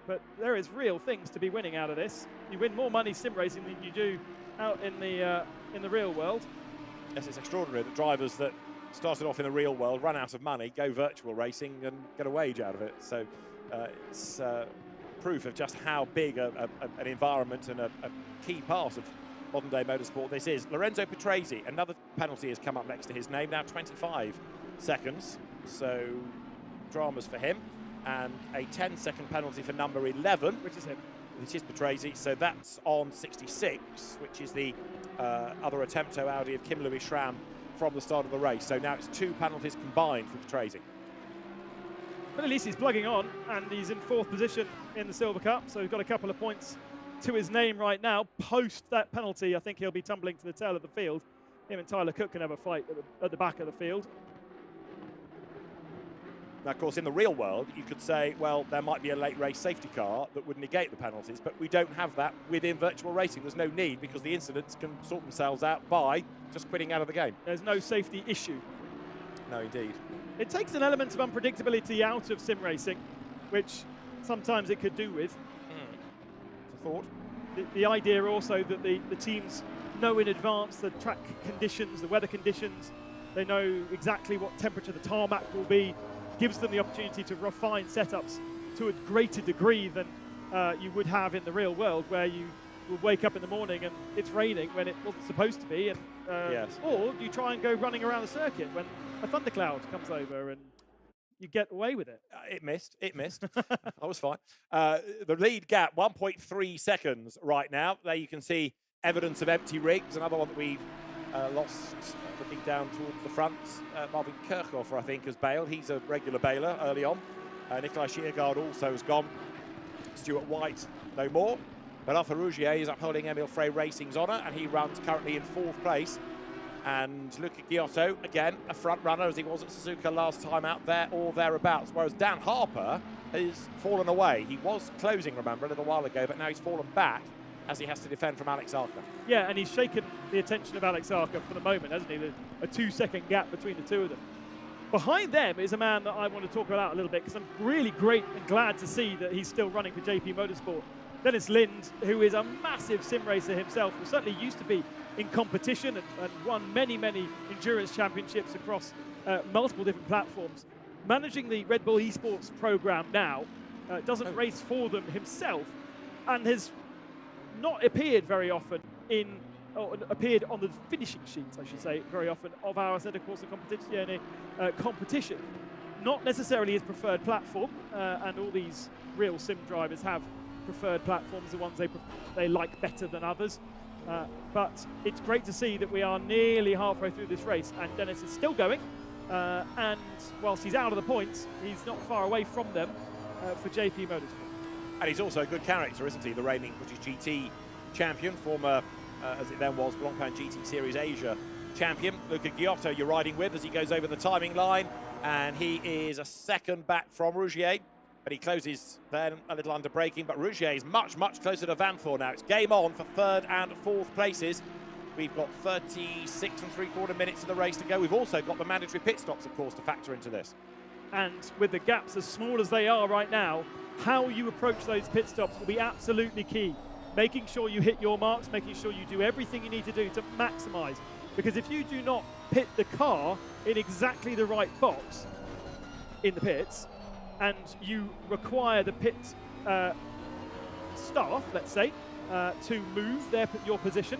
But there is real things to be winning out of this. You win more money sim racing than you do out in the real world. Yes, it's extraordinary that drivers that started off in the real world, run out of money, go virtual racing and get a wage out of it. So it's proof of just how big an environment and a key part of modern day motorsport this is. Lorenzo Petrazzi, another penalty has come up next to his name, now 25 seconds. So dramas for him. And a 10-second penalty for number 11, which is him. Which is Petrazzi, so that's on 66, which is the other Attempto Audi of Kim Louis Schramm from the start of the race. So now it's 2 penalties combined for Petrazzi. But at least he's plugging on, and he's in 4th position in the Silver Cup, so he's got a couple of points to his name right now. Post that penalty, I think he'll be tumbling to the tail of the field. Him and Tyler Cook can have a fight at the back of the field. Now, of course, in the real world, you could say, well, there might be a late race safety car that would negate the penalties, but we don't have that within virtual racing. There's no need because the incidents can sort themselves out by just quitting out of the game. There's no safety issue. No, indeed. It takes an element of unpredictability out of sim racing, which sometimes it could do with. It's a thought. The idea also that the teams know in advance the track conditions, the weather conditions. They know exactly what temperature the tarmac will be. Gives them the opportunity to refine setups to a greater degree than you would have in the real world, where you will wake up in the morning and it's raining when it wasn't supposed to be, and Yes. or do you try and go running around the circuit when a thundercloud comes over and you get away with it? It missed. I was fine. The lead gap, 1.3 seconds right now. There you can see evidence of empty rigs. Another one that we lost looking down towards the front. Marvin Kirchhofer, I think, has bailed. He's a regular bailer early on. Nikolai Schiergaard also has gone. Stuart White, no more. But Arthur Rougier is upholding Emil Frey Racing's honour, and he runs currently in 4th place. And Luca Giotto, again, a front runner as he was at Suzuka last time out, there or thereabouts. Whereas Dan Harper has fallen away. He was closing, remember, a little while ago, but now he's fallen back as he has to defend from Alex Akker. Yeah, and he's shaken the attention of Alex Akker for the moment, hasn't he? A 2-second gap between the two of them. Behind them is a man that I want to talk about a little bit, because I'm really great and glad to see that he's still running for JP Motorsport. Dennis Lind, who is a massive sim racer himself, who certainly used to be in competition and won many, many endurance championships across multiple different platforms. Managing the Red Bull Esports program now, doesn't race for them himself, and has not appeared very often or appeared on the finishing sheets, I should say, very often, of our Assetto Corsa Competizione competition. Not necessarily his preferred platform, and all these real sim drivers have preferred platforms, the ones they like better than others. But it's great to see that we are nearly halfway through this race, and Dennis is still going. And whilst he's out of the points, he's not far away from them for JP Motorsport. And he's also a good character, isn't he? The reigning British GT champion, former, as it then was, Blancpain GT Series Asia champion. Luca Giotto you're riding with as he goes over the timing line, and he is a second back from Rougier. But he closes then a little under braking, but Rougier is much, much closer to Vanthor now. It's game on for 3rd and 4th places. We've got 36 3/4 minutes of the race to go. We've also got the mandatory pit stops, of course, to factor into this. And with the gaps as small as they are right now, how you approach those pit stops will be absolutely key. Making sure you hit your marks, making sure you do everything you need to do to maximise. Because if you do not pit the car in exactly the right box in the pits, and you require the pit staff, let's say, to move your position,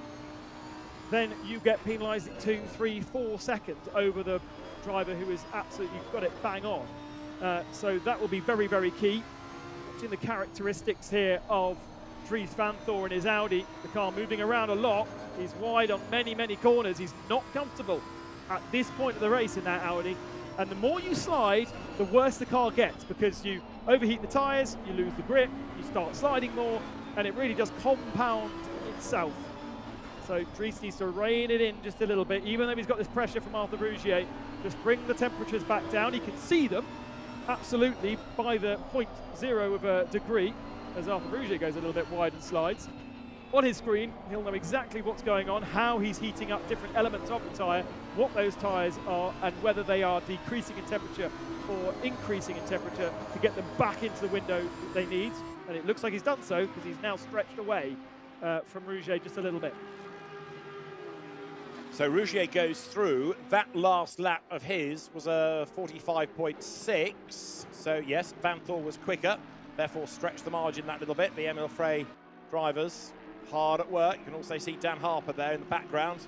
then you get penalised at 2, 3, 4 seconds over the driver who has absolutely got it bang on. So that will be very, very key. Watching the characteristics here of Dries Vanthor and his Audi, the car moving around a lot. He's wide on many, many corners. He's not comfortable at this point of the race in that Audi. And the more you slide, the worse the car gets, because you overheat the tyres, you lose the grip, you start sliding more, and it really does compound itself. So Dries needs to rein it in just a little bit, even though he's got this pressure from Arthur Rougier. Just bring the temperatures back down. He can see them, absolutely, by the 0.0 of a degree, as Arthur Rougier goes a little bit wide and slides. On his screen, he'll know exactly what's going on, how he's heating up different elements of the tyre, what those tyres are, and whether they are decreasing in temperature or increasing in temperature to get them back into the window that they need. And it looks like he's done so, because he's now stretched away from Rougier just a little bit. So Rougier goes through. That last lap of his was a 45.6. So yes, Vanthor was quicker, therefore stretched the margin that little bit. The Emil Frey drivers hard at work. You can also see Dan Harper there in the background,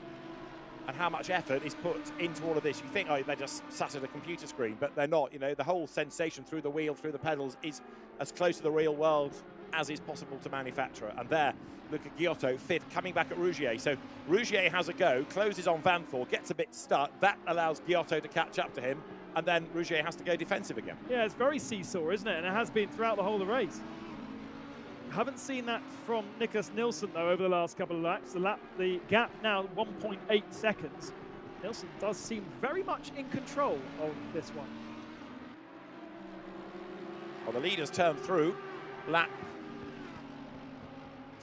and how much effort is put into all of this. You think, oh, they're just sat at a computer screen, but they're not. You know, the whole sensation through the wheel, through the pedals, is as close to the real world as is possible to manufacture. And there, look at Giotto, 5th, coming back at Rougier. So Rougier has a go, closes on Vanthor, gets a bit stuck. That allows Giotto to catch up to him, and then Rougier has to go defensive again. Yeah, it's very seesaw, isn't it? And it has been throughout the whole of the race. Haven't seen that from Nicholas Nielsen, though, over the last couple of laps. The gap now 1.8 seconds. Nielsen does seem very much in control of this one. Well, the leaders turn through. Lap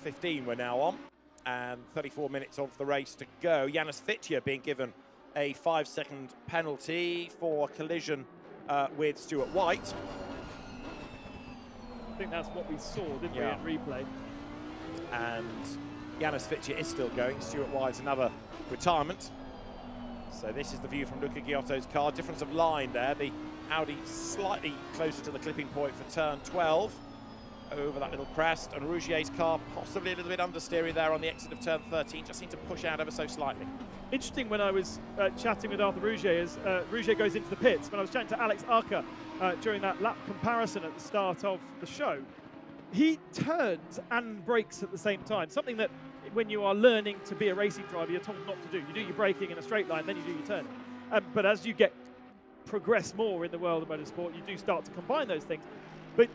15 we're now on, and 34 minutes of the race to go. Janis Fitje being given a 5-second penalty for collision with Stuart White. I think that's what we saw, didn't we, in replay? And Janis Fitje is still going. Stuart White's another retirement. So this is the view from Luca Giotto's car. Difference of line there. The Audi slightly closer to the clipping point for turn 12. over that little crest, and Rougier's car possibly a little bit understeery there on the exit of turn 13, just seemed to push out ever so slightly. Interesting when I was chatting with Arthur Rougier as Rougier goes into the pits, when I was chatting to Alex Akker during that lap comparison at the start of the show, he turns and brakes at the same time, something that when you are learning to be a racing driver, you're told not to do. You do your braking in a straight line, then you do your turning. But as you progress more in the world of motorsport, you do start to combine those things. But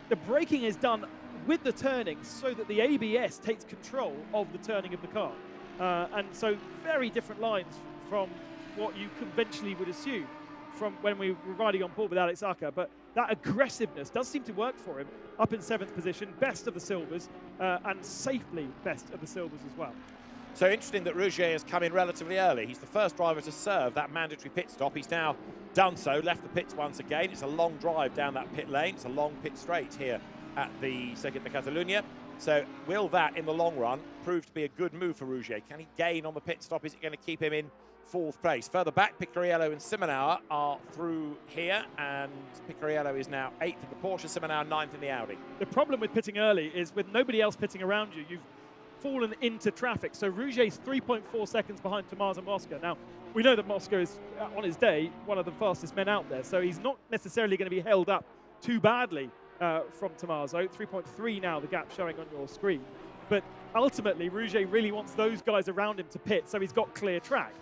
the braking is done with the turning so that the ABS takes control of the turning of the car. And so very different lines from what you conventionally would assume from when we were riding on board with Alex Akker. But that aggressiveness does seem to work for him. Up in 7th position, best of the Silvers, and safely best of the Silvers as well. So interesting that Rougier has come in relatively early. He's the first driver to serve that mandatory pit stop. He's now done so, left the pits once again. It's a long drive down that pit lane. It's a long pit straight here at the Circuit de Catalunya. So will that, in the long run, prove to be a good move for Rougier? Can he gain on the pit stop? Is it going to keep him in 4th place? Further back, Picariello and Simonauer are through here, and Picariello is now 8th in the Porsche, Simonauer 9th in the Audi. The problem with pitting early is with nobody else pitting around you, you've fallen into traffic. So Rougier's 3.4 seconds behind Tommaso Mosca. Now, we know that Mosca is, on his day, one of the fastest men out there, so he's not necessarily going to be held up too badly from Tommaso. 3.3 now, the gap showing on your screen. But ultimately, Rougier really wants those guys around him to pit, so he's got clear track.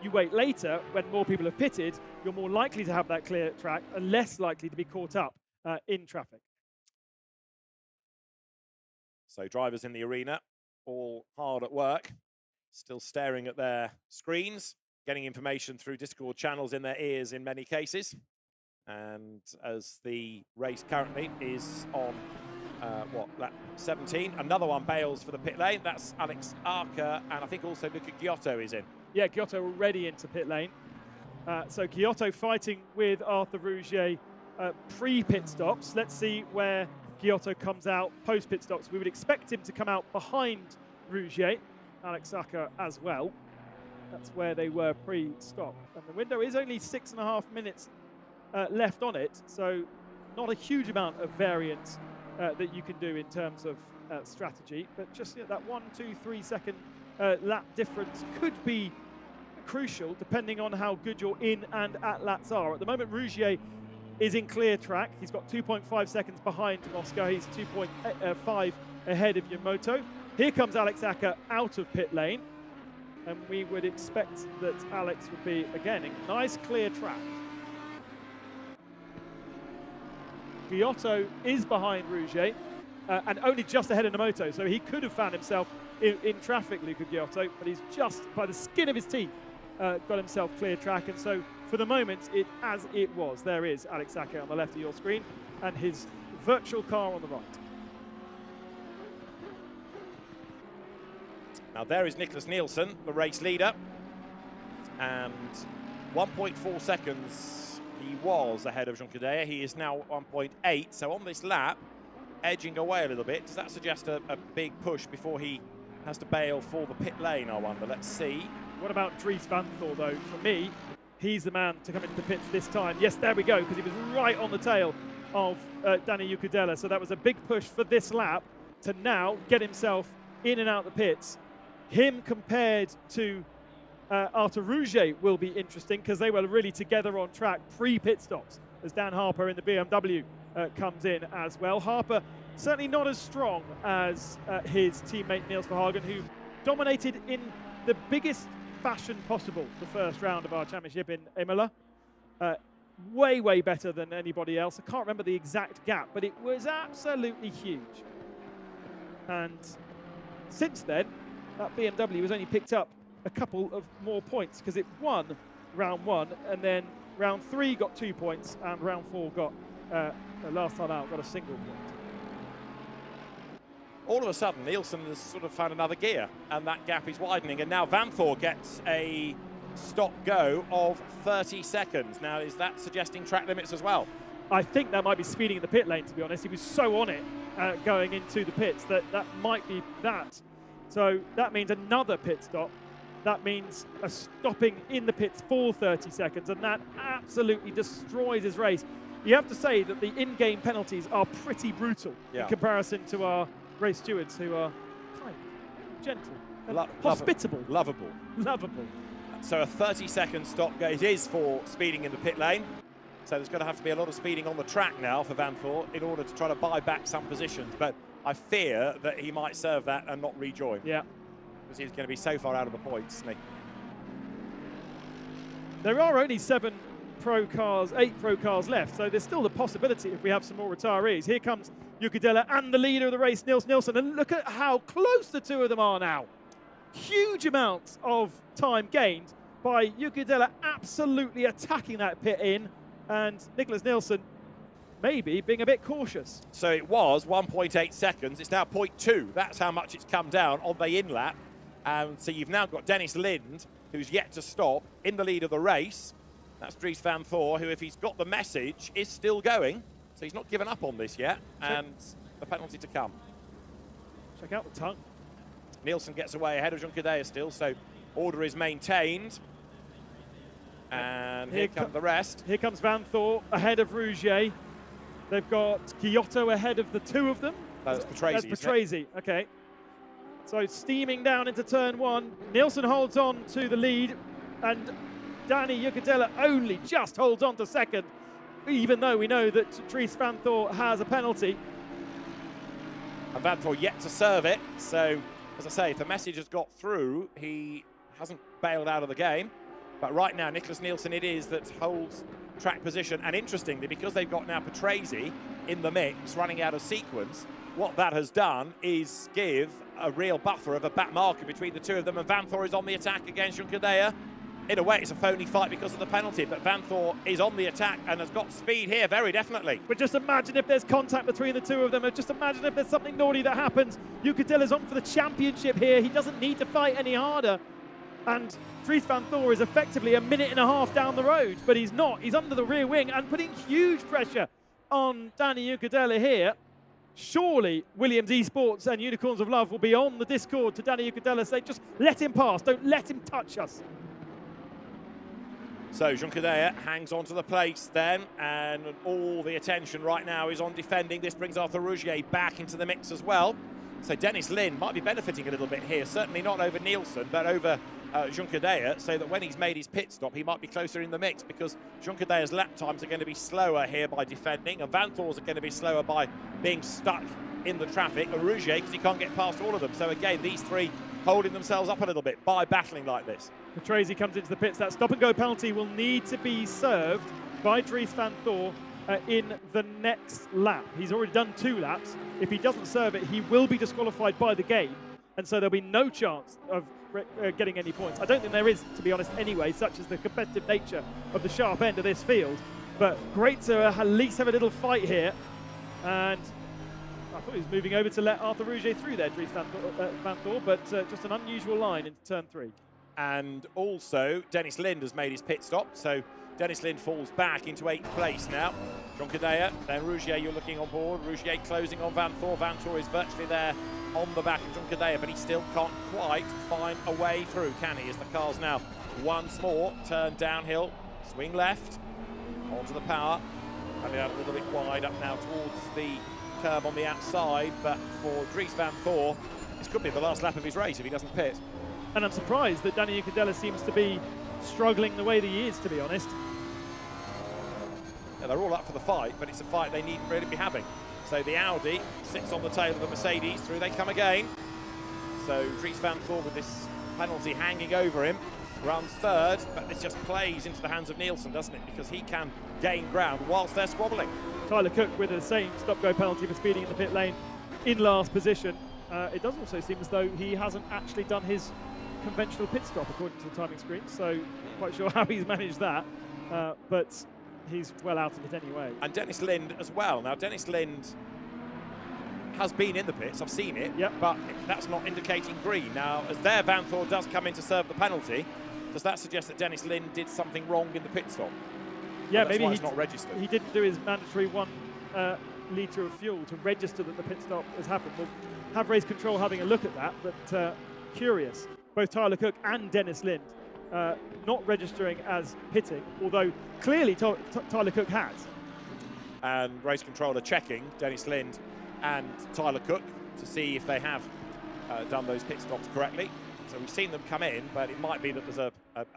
You wait later, when more people have pitted, you're more likely to have that clear track and less likely to be caught up in traffic. So drivers in the arena, all hard at work, still staring at their screens, getting information through Discord channels in their ears in many cases. And as the race currently is on, lap 17, another one bails for the pit lane. That's Alex Akker, and I think also Luca Giotto is in. Yeah, Giotto already into pit lane. So Giotto fighting with Arthur Rougier pre-pit stops. Let's see where Giotto comes out post-pit stops. We would expect him to come out behind Rougier, Alex Akker as well. That's where they were pre-stop. And the window is only 6.5 minutes left on it, so not a huge amount of variance that you can do in terms of strategy, but just that 1, 2, 3 second lap difference could be crucial depending on how good your in and at laps are. At the moment, Rougier is in clear track. He's got 2.5 seconds behind Mosca. He's 2.5 ahead of Yamamoto. Here comes Alex Akker out of pit lane, and we would expect that Alex would be, again, in nice clear track. Giotto is behind Rougier and only just ahead of Yamamoto, so he could have found himself in traffic, Luca Giotto, but he's just, by the skin of his teeth, got himself clear track. And so, for the moment, as it was. There is Alex Akker on the left of your screen, and his virtual car on the right. Now there is Nicholas Nielsen, the race leader, and 1.4 seconds he was ahead of Jean Cadea. He is now 1.8, so on this lap, edging away a little bit. Does that suggest a big push before he has to bail for the pit lane, I wonder? Let's see. What about Dries Van Thor, though? For me, he's the man to come into the pits this time. Yes, there we go, because he was right on the tail of Danny Yucadella. So that was a big push for this lap to now get himself in and out the pits. Him compared to Arthur Rougier will be interesting, because they were really together on track pre-pit stops as Dan Harper in the BMW comes in as well. Harper certainly not as strong as his teammate Niels Verhagen, who dominated in the biggest fashion possible the first round of our championship in Imola. Way, way better than anybody else. I can't remember the exact gap, but it was absolutely huge. And since then, that BMW has only picked up a couple of more points, because it won round 1, and then round 3 got 2 points, and round 4 got, last time out, got a single point. All of a sudden, Nielsen has sort of found another gear, and that gap is widening, and now Van Thor gets a stop-go of 30 seconds. Now, is that suggesting track limits as well? I think that might be speeding in the pit lane, to be honest. He was so on it going into the pits that might be that. So that means another pit stop. That means a stopping in the pits for 30 seconds, and that absolutely destroys his race. you have to say that the in-game penalties are pretty brutal in comparison to our race stewards, who are kind, gentle, and hospitable. Lovable. Lovable. So a 30-second stop gate is for speeding in the pit lane. So there's going to have to be a lot of speeding on the track now for Vanthor in order to try to buy back some positions. But I fear that he might serve that and not rejoin. Yeah. Because he's going to be so far out of the points, isn't he? There are only 8 pro cars left, so there's still the possibility if we have some more retirees. Here comes Ukadela and the leader of the race, Nielsen, and look at how close the two of them are now. Huge amounts of time gained by Ukadela, absolutely attacking that pit in, and Nicholas Nielsen maybe being a bit cautious. So it was 1.8 seconds, it's now 0.2. That's how much it's come down on the in-lap. And so you've now got Dennis Lind, who's yet to stop, in the lead of the race. That's Dries Vanthor, who, if he's got the message, is still going. So he's not given up on this yet, and the penalty to come. Check out the tongue. Nielsen gets away ahead of Junqueira still, so order is maintained. And here come the rest. Here comes Vanthor ahead of Rougier. They've got Giotto ahead of the two of them. That's Petrazzi. That's Petrazzi, okay. So steaming down into turn 1. Nielsen holds on to the lead, and Danny Ukadela only just holds on to second, even though we know that Dries Vanthor has a penalty. And Vanthor yet to serve it, so as I say, if the message has got through, he hasn't bailed out of the game. But right now, Nicholas Nielsen it is that holds track position. And interestingly, because they've got now Petrazzi in the mix, running out of sequence, what that has done is give a real buffer of a back marker between the two of them, and Vanthor is on the attack against Junqueira. In a way, it's a phony fight because of the penalty, but Vanthor is on the attack and has got speed here, very definitely. But just imagine if there's contact between the two of them, and just imagine if there's something naughty that happens. Ukadela's on for the championship here. He doesn't need to fight any harder. And Dries Vanthor is effectively a minute and a half down the road, but he's not. He's under the rear wing and putting huge pressure on Danny Ukadela here. Surely Williams Esports and Unicorns of Love will be on the Discord to Danny Ukadela, say just let him pass, don't let him touch us. So Junqueira hangs on to the place then, and all the attention right now is on defending. This brings Arthur Rougier back into the mix as well. So Dennis Lind might be benefiting a little bit here, certainly not over Nielsen, but over Junqueira, so that when he's made his pit stop, he might be closer in the mix, because Junqueira's lap times are going to be slower here by defending, and Vanthor's are going to be slower by being stuck in the traffic, and Rougier, because he can't get past all of them. So again, these three holding themselves up a little bit by battling like this. Petrazzi comes into the pits. That stop-and-go penalty will need to be served by Dries Vanthor in the next lap. He's already done 2 laps. If he doesn't serve it, he will be disqualified by the game, and so there'll be no chance of getting any points. I don't think there is, to be honest, anyway, such as the competitive nature of the sharp end of this field. But great to at least have a little fight here. And I thought he was moving over to let Arthur Rougier through there, Dries Vanthor, but just an unusual line into turn 3. And also, Dennis Lind has made his pit stop, so Dennis Lind falls back into 8th place now. Junqueira, then Rougier, you're looking on board. Rougier closing on Vanthor. Vanthor is virtually there on the back of Junqueira, but he still can't quite find a way through, can he? As the car's now once more turn downhill, swing left, onto the power, coming out a little bit wide up now towards the curb on the outside, but for Dries Vanthor, this could be the last lap of his race if he doesn't pit. And I'm surprised that Danny Ukadela seems to be struggling the way that he is, to be honest. Yeah, they're all up for the fight, but it's a fight they needn't really be having. So the Audi sits on the tail of the Mercedes, through they come again. So Dries Vanthor, with this penalty hanging over him, runs 3rd, but this just plays into the hands of Nielsen, doesn't it? Because he can gain ground whilst they're squabbling. Tyler Cook with the same stop-go penalty for speeding in the pit lane in last position. It does also seem as though he hasn't actually done his conventional pit stop according to the timing screen, so not quite sure how he's managed that, but he's well out of it anyway. And Dennis Lind as well. Now Dennis Lind has been in the pits, I've seen it, but that's not indicating green. Now as there Vanthor does come in to serve the penalty, does that suggest that Dennis Lind did something wrong in the pit stop? Yeah, maybe he's not registered. He didn't do his mandatory 1 litre of fuel to register that the pit stop has happened. We'll have race control having a look at that, but curious. Both Tyler Cook and Dennis Lind not registering as pitting, although clearly Tyler Cook has. and race controller checking Dennis Lind and Tyler Cook to see if they have done those pit stops correctly. So we've seen them come in, but it might be that there's a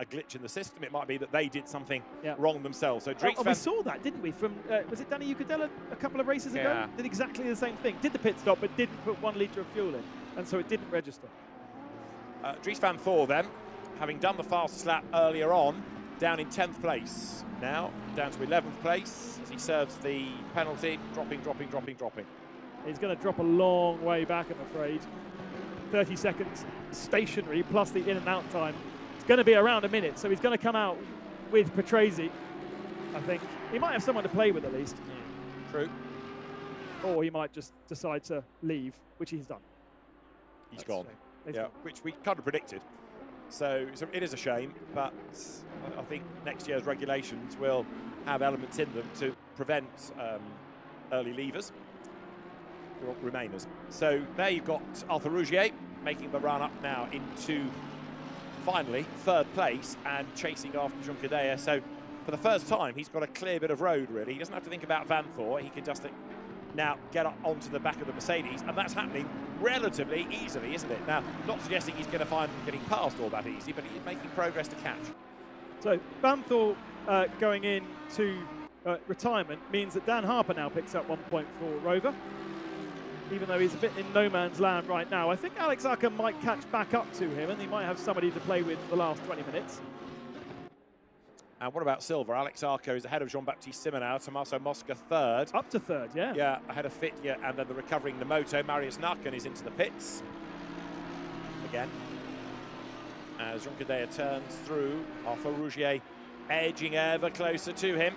glitch in the system. It might be that they did something wrong themselves. So we saw that, didn't we? From was it Danny Ucadella a couple of races ago? Did exactly the same thing. Did the pit stop, but didn't put 1 litre of fuel in, and so it didn't register. Dries van Voor then, having done the fastest lap earlier on, down in 10th place. Now down to 11th place as he serves the penalty, dropping. He's going to drop a long way back, I'm afraid. 30 seconds stationary plus the in and out time. It's going to be around a minute, so he's going to come out with Petrazzi, I think. He might have someone to play with at least. True. Or he might just decide to leave, which he's done. He's gone. Which we kind of predicted. So it is a shame, but I think next year's regulations will have elements in them to prevent early leavers. Remainers. So there you've got Arthur Rougier making the run up now into finally 3rd place and chasing after Junqueira. So for the first time he's got a clear bit of road really. He doesn't have to think about Van Voor. He can just now get up onto the back of the Mercedes, and that's happening relatively easily, isn't it? Now, not suggesting he's going to find getting past all that easy, but he's making progress to catch. So Van Voor going into retirement means that Dan Harper now picks up 1 point for Rover, even though he's a bit in no man's land right now. I think Alex Akker might catch back up to him, and he might have somebody to play with for the last 20 minutes. And what about Silver? Alex Akker is ahead of Jean-Baptiste Simonau, Tommaso Mosca 3rd. Up to 3rd, yeah. Yeah, ahead of Fitje, and then the recovering Nemoto. Marius Narken is into the pits. Again. As Junqueira turns through, Arthur Rougier edging ever closer to him.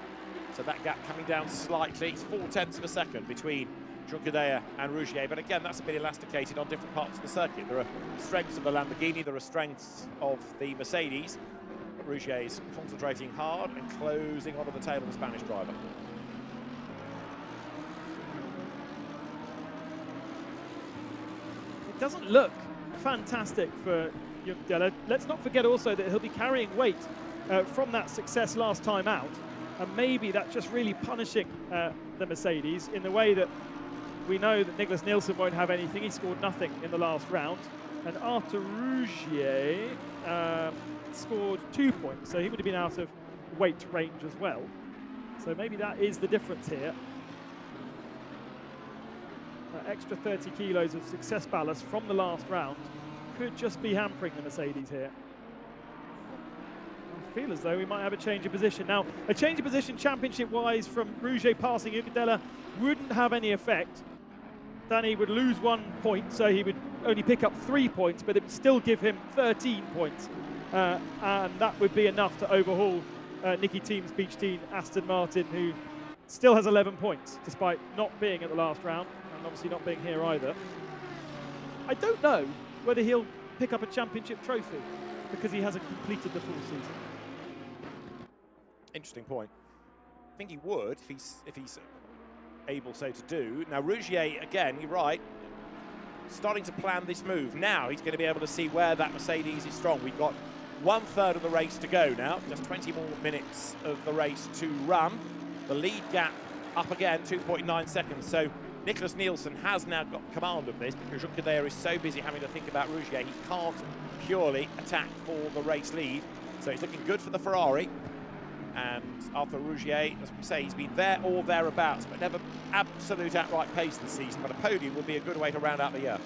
So that gap coming down slightly. It's 0.4 of a second between Junqueira and Rougier, but again, that's a bit elasticated on different parts of the circuit. There are strengths of the Lamborghini, there are strengths of the Mercedes. But Rougier is concentrating hard and closing onto the tail of the Spanish driver. It doesn't look fantastic for Junqueira. Let's not forget also that he'll be carrying weight from that success last time out, and maybe that's just really punishing the Mercedes in the way that we know that Nicholas Nielsen won't have anything. He scored nothing in the last round. And Arthur Rougier scored 2 points, so he would have been out of weight range as well. So maybe that is the difference here. Extra 30 kilos of success ballast from the last round could just be hampering the Mercedes here. I feel as though we might have a change of position. Now, a change of position championship-wise from Rougier passing Ucadella wouldn't have any effect. Danny would lose 1 point, so he would only pick up 3 points, but it would still give him 13 points. And that would be enough to overhaul Nicky Team's beach team, Aston Martin, who still has 11 points, despite not being at the last round, and obviously not being here either. I don't know whether he'll pick up a championship trophy, because he hasn't completed the full season. Interesting point. I think he would if he's able so to do. Now Rougier, again, you're right, starting to plan this move. Now he's going to be able to see where that Mercedes is strong. We've got 1/3 of the race to go now, just 20 more minutes of the race to run. The lead gap up again, 2.9 seconds. So Nicholas Nielsen has now got command of this because Junqueira is so busy having to think about Rougier, he can't purely attack for the race lead. So it's looking good for the Ferrari. And Arthur Rougier, as we say, he's been there or thereabouts, but never absolute outright pace this season. But a podium would be a good way to round out the year.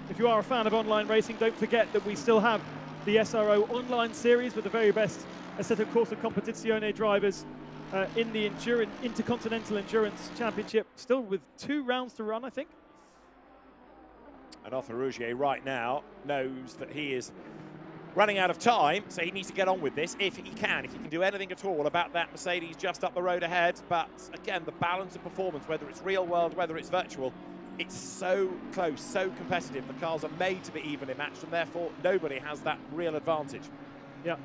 If you are a fan of online racing, don't forget that we still have the SRO online series with the very best Assetto Corsa Competizione drivers in the Intercontinental Endurance Championship, still with 2 rounds to run, I think. And Arthur Rougier right now knows that he is running out of time, so he needs to get on with this if he can do anything at all about that Mercedes just up the road ahead. But again, the balance of performance, whether it's real world, whether it's virtual, it's so close, so competitive. The cars are made to be evenly matched, and therefore nobody has that real advantage. Yeah,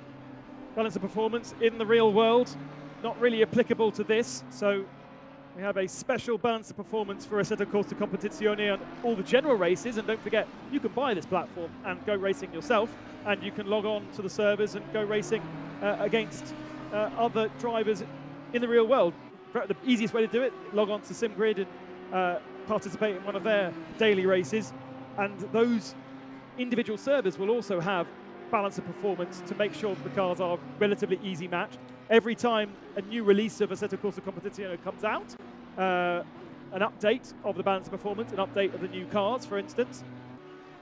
balance of performance in the real world, not really applicable to this. So we have a special balance of performance for Assetto Corsa Competizione on all the general races. And don't forget, you can buy this platform and go racing yourself, and you can log on to the servers and go racing against other drivers in the real world. The easiest way to do it, log on to SimGrid and participate in one of their daily races. And those individual servers will also have balance of performance to make sure the cars are relatively easy matched. Every time a new release of Assetto Corsa Competizione comes out, an update of the balance of performance, an update of the new cars, for instance.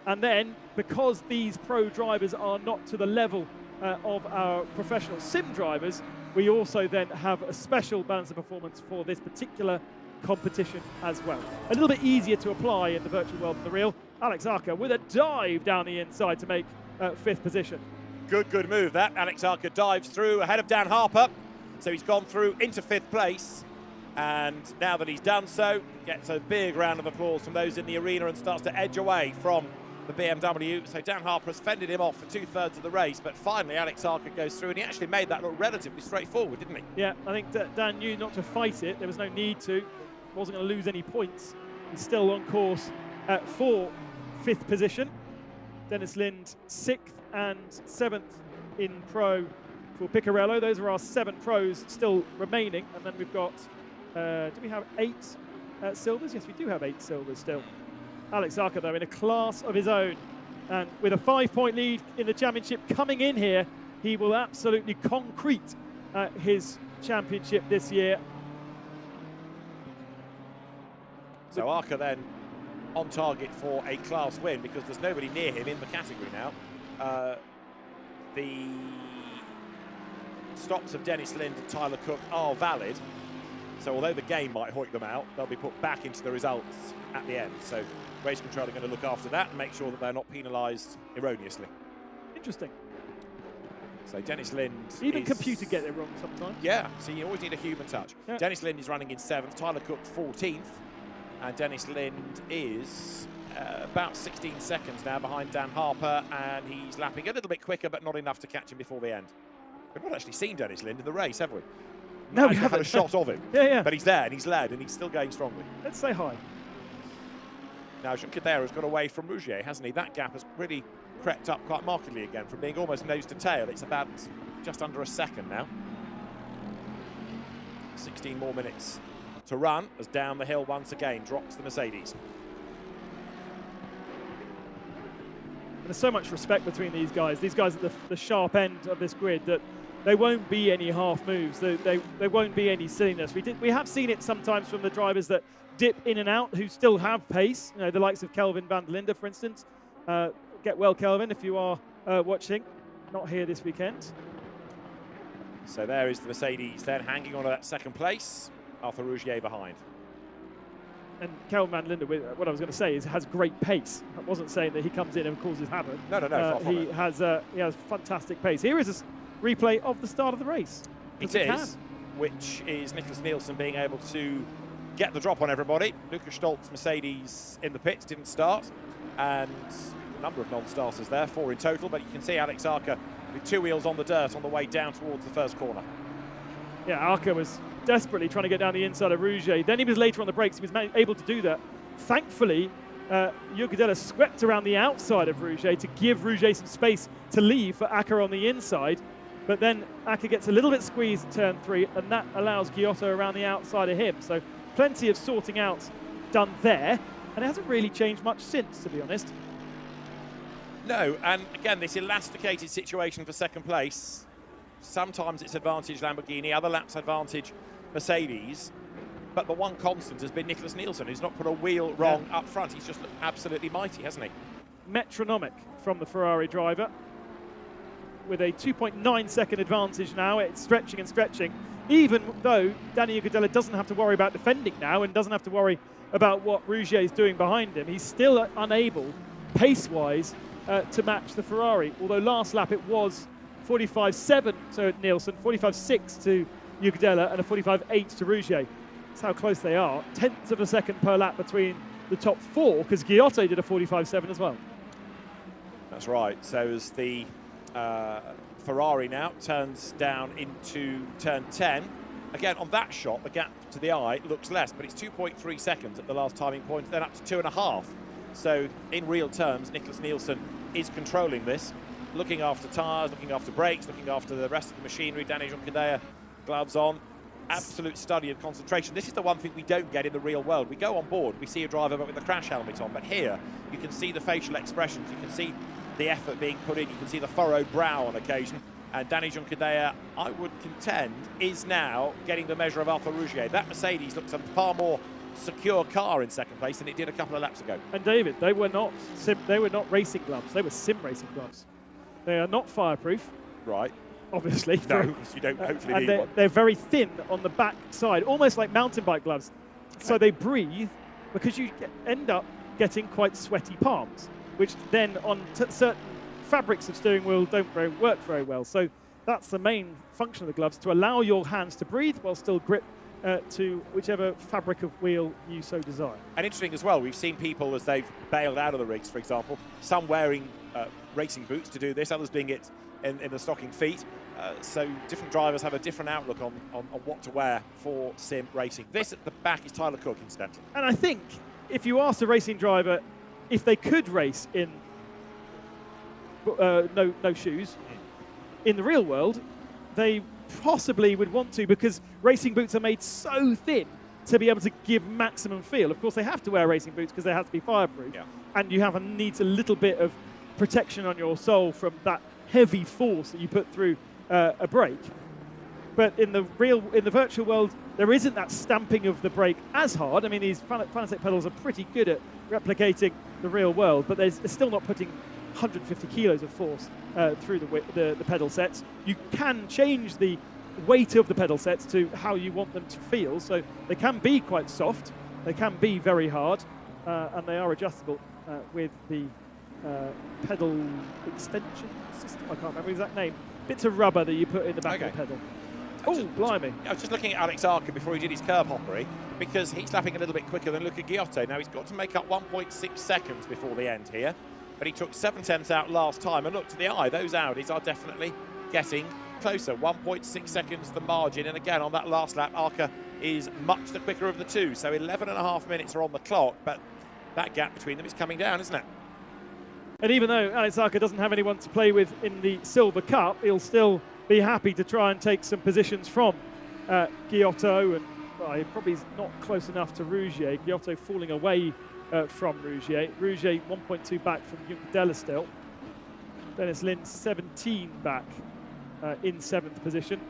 And then, because these pro drivers are not to the level of our professional sim drivers, we also then have a special balance of performance for this particular competition as well. A little bit easier to apply in the virtual world than the real. Alex Akker with a dive down the inside to make 5th position. Good move that. Alex Akker dives through ahead of Dan Harper. So he's gone through into 5th place. And now that he's done so, gets a big round of applause from those in the arena and starts to edge away from the BMW. So Dan Harper has fended him off for 2/3 of the race, but finally Alex Akker goes through, and he actually made that look relatively straightforward, didn't he? Yeah, I think Dan knew not to fight it. There was no need to. Wasn't going to lose any points. He's still on course for 5th position. Dennis Lind 6th and 7th in pro for Piccarello. Those are our 7 pros still remaining, and then we've got do we have 8 silvers? Yes, we do have 8 silvers still. Alex Akker, though, in a class of his own, and with a 5-point lead in the championship coming in here, he will absolutely concrete his championship this year. So Akker then on target for a class win because there's nobody near him in the category now. The stops of Dennis Lind and Tyler Cook are valid. So although the game might hoik them out, they'll be put back into the results at the end. So race control are going to look after that and make sure that they're not penalised erroneously. Interesting. So Dennis Lind Even computers get it wrong sometimes. Yeah, so you always need a human touch. Yeah. Dennis Lind is running in 7th, Tyler Cook 14th, and Dennis Lind is about 16 seconds now behind Dan Harper, and he's lapping a little bit quicker, but not enough to catch him before the end. We've not actually seen Dennis Lind in the race, have we? No, we haven't had a haven't. shot of him. Yeah. But he's there, and he's led, and he's still going strongly. Let's say hi. Now, Junqueira has got away from Rougier, hasn't he? That gap has really crept up quite markedly again, from being almost nose to tail. It's about just under a second now. 16 more minutes to run as down the hill once again drops the Mercedes. There's so much respect between these guys. These guys at the sharp end of this grid that there won't be any half moves. There won't be any silliness. We have seen it sometimes from the drivers that dip in and out who still have pace. You know, the likes of Kelvin van der Linde, for instance. Get well, Kelvin, if you are watching. Not here this weekend. So there is the Mercedes then hanging on to that 2nd place. Arthur Rougier behind. And Kelvin van der Linde, what I was going to say is, has great pace. I wasn't saying that he comes in and causes havoc. No, far from he it. has fantastic pace. Here is a replay of the start of the race. It is, which is Nicholas Nielsen being able to get the drop on everybody. Lucas Stoltz Mercedes in the pits didn't start, and a number of non-starters there, 4 in total, but you can see Alex Akker with 2 wheels on the dirt on the way down towards the first corner. Yeah, Akker was desperately trying to get down the inside of Rougier. Then he was later on the brakes. He was able to do that. Thankfully, Jurgedella swept around the outside of Rougier to give Rougier some space to leave for Akker on the inside. But then Akker gets a little bit squeezed at turn 3, and that allows Giotto around the outside of him. So plenty of sorting out done there, and it hasn't really changed much since, to be honest. No, and again, this elasticated situation for 2nd place. Sometimes it's advantage Lamborghini, other laps advantage Mercedes. But the one constant has been Nicholas Nielsen, who's not put a wheel wrong up front. He's just looked absolutely mighty, hasn't he? Metronomic from the Ferrari driver. With a 2.9 second advantage now, it's stretching and stretching. Even though Danny Jurgedella doesn't have to worry about defending now and doesn't have to worry about what Rougier is doing behind him, he's still unable, pace-wise, to match the Ferrari. Although last lap it was 45.7 to Nielsen, 45.6 to Jurgedella, and a 45.8 to Rougier. That's how close they are. 10ths of a second per lap between the top 4, because Giotto did a 45.7 as well. That's right. So as the Ferrari now turns down into turn 10. Again, on that shot, the gap to the eye looks less, but it's 2.3 seconds at the last timing point, then up to 2.5. So in real terms, Nicholas Nielsen is controlling this. looking after tyres, looking after brakes, looking after the rest of the machinery. Danny Juncadella, gloves on. Absolute study and concentration. This is the one thing we don't get in the real world. We go on board, we see a driver with a crash helmet on, but here you can see the facial expressions, you can see the effort being put in, you can see the furrowed brow on occasion. And Danny Juncadella, I would contend, is now getting the measure of Arthur Rougier. That Mercedes looks a far more secure car in second place than it did a couple of laps ago. And David, they were not racing gloves. They were sim racing gloves. They are not fireproof. Right. Obviously. No, because you don't hopefully and need one. They're very thin on the back side, almost like mountain bike gloves. Okay. So they breathe because you end up getting quite sweaty palms, which then on certain fabrics of steering wheel don't work very well. So that's the main function of the gloves, to allow your hands to breathe while still grip to whichever fabric of wheel you so desire. And interesting as well, we've seen people as they've bailed out of the rigs, for example, some wearing racing boots to do this, others doing it in the stocking feet. So different drivers have a different outlook on what to wear for sim racing. This at the back is Tyler Cook, incidentally. And I think if you asked a racing driver if they could race in no shoes in the real world, they possibly would want to, because racing boots are made so thin to be able to give maximum feel. Of course, they have to wear racing boots because they have to be fireproof, and you needs a little bit of protection on your sole from that heavy force that you put through a brake. But in the virtual world, there isn't that stamping of the brake as hard. I mean, these Fanatec pedals are pretty good at replicating the real world, but they're still not putting 150 kilos of force through the pedal sets. You can change the weight of the pedal sets to how you want them to feel, so they can be quite soft, they can be very hard, and they are adjustable with the pedal extension system. I can't remember the exact name. Bits of rubber that you put in the back of the pedal. Oh, blimey. I was just looking at Alex Akker before he did his curb hoppery, because he's lapping a little bit quicker than Luca Giotto. Now, he's got to make up 1.6 seconds before the end here, but he took 7/10 out last time, and look, to the eye, those Audis are definitely getting closer. 1.6 seconds the margin, and again, on that last lap, Akker is much the quicker of the two, so 11.5 minutes are on the clock, but that gap between them is coming down, isn't it? And even though Alex Akker doesn't have anyone to play with in the Silver Cup, he'll still be happy to try and take some positions from Giotto, and probably is not close enough to Rougier. Giotto falling away from Rougier. Rougier 1.2 back from Juncadella still. Dennis Lynn 17 back in 7th position.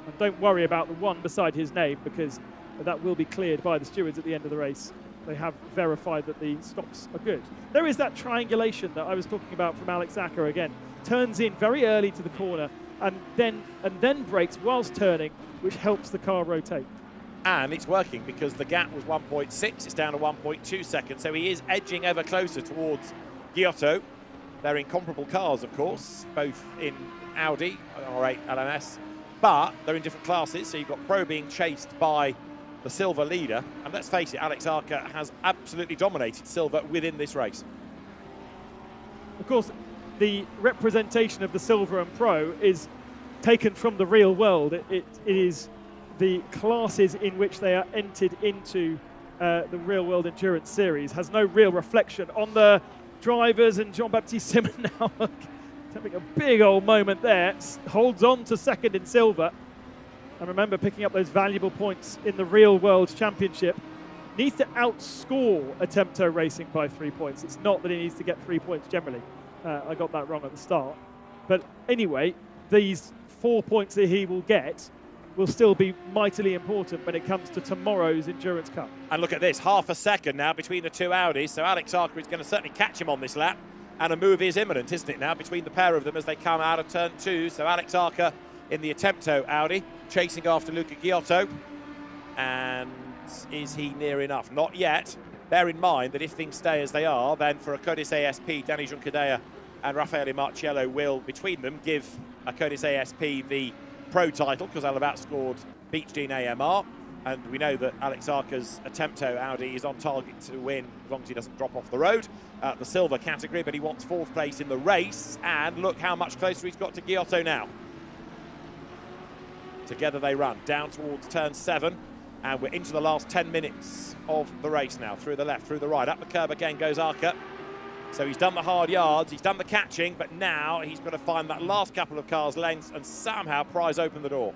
And don't worry about the one beside his name, because that will be cleared by the stewards at the end of the race. They have verified that the stops are good. There is that triangulation that I was talking about from Alex Akker again. Turns in very early to the corner and then brakes whilst turning, which helps the car rotate. And it's working, because the gap was 1.6, it's down to 1.2 seconds, so he is edging ever closer towards Giotto. They're in comparable cars, of course, both in Audi, R8 LMS, but they're in different classes, so you've got Pro being chased by the Silver leader, and let's face it, Alex Akker has absolutely dominated Silver within this race. Of course, the representation of the Silver and Pro is taken from the real world. It is the classes in which they are entered into the real world endurance series. Has no real reflection on the drivers, and Jean-Baptiste Simon now having a big old moment there, holds on to second in Silver. And remember, picking up those valuable points in the real world championship. Needs to outscore Attempto Racing by 3 points. It's not that he needs to get 3 points generally. I got that wrong at the start. But anyway, these 4 points that he will get will still be mightily important when it comes to tomorrow's Endurance Cup. And look at this, half a second now between the two Audis, so Alex Akker is going to certainly catch him on this lap, and a move is imminent, isn't it now, between the pair of them as they come out of turn 2. So Alex Akker in the Attempto Audi, chasing after Luca Giotto, and is he near enough? Not yet. Bear in mind that if things stay as they are, then for a Codice ASP, Danny Juncadella and Raffaele Marciello will, between them, give a Codice ASP the Pro title, because they'll have outscored Beach Dean AMR, and we know that Alex Akker's Attempto Audi is on target to win as long as he doesn't drop off the road, the Silver category, but he wants 4th place in the race, and look how much closer he's got to Giotto now. Together they run down towards turn 7, and we're into the last 10 minutes of the race now. Through the left, through the right, up the curb again goes Akker. So he's done the hard yards, he's done the catching, but now he's got to find that last couple of cars' lengths and somehow prise open the door.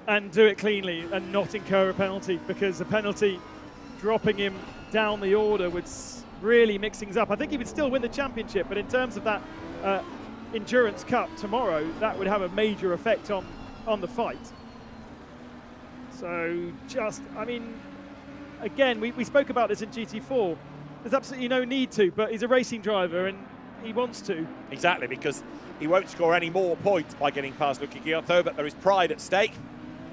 And do it cleanly and not incur a penalty, because the penalty dropping him down the order would really mix things up. I think he would still win the championship, but in terms of that Endurance Cup tomorrow, that would have a major effect on the fight. So I mean, again, we spoke about this in GT4. There's absolutely no need to, but he's a racing driver and he wants to. Exactly, because he won't score any more points by getting past Luca Giotto, but there is pride at stake.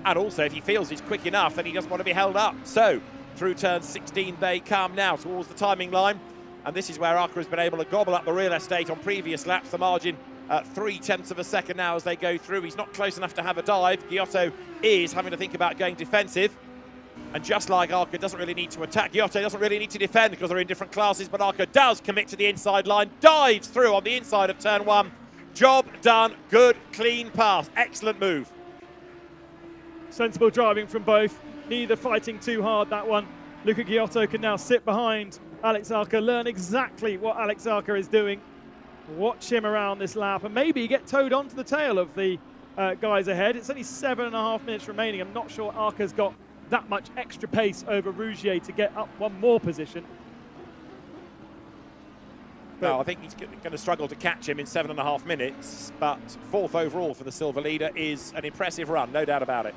And also, if he feels he's quick enough, then he doesn't want to be held up. So, through turn 16, they come now towards the timing line. And this is where Akker has been able to gobble up the real estate on previous laps. The margin 0.3 of a second now as they go through. He's not close enough to have a dive. Giotto is having to think about going defensive. And just like Akker doesn't really need to attack, Giotto doesn't really need to defend because they're in different classes, but Akker does commit to the inside line, dives through on the inside of turn 1. Job done, good, clean pass, excellent move. Sensible driving from both, neither fighting too hard, that one. Luca Giotto can now sit behind Alex Akker, learn exactly what Alex Akker is doing, watch him around this lap, and maybe get towed onto the tail of the guys ahead. It's only 7.5 minutes remaining. I'm not sure Akker's got that much extra pace over Rougier to get up one more position. No, I think he's going to struggle to catch him in 7.5 minutes, but 4th overall for the silver leader is an impressive run, no doubt about it.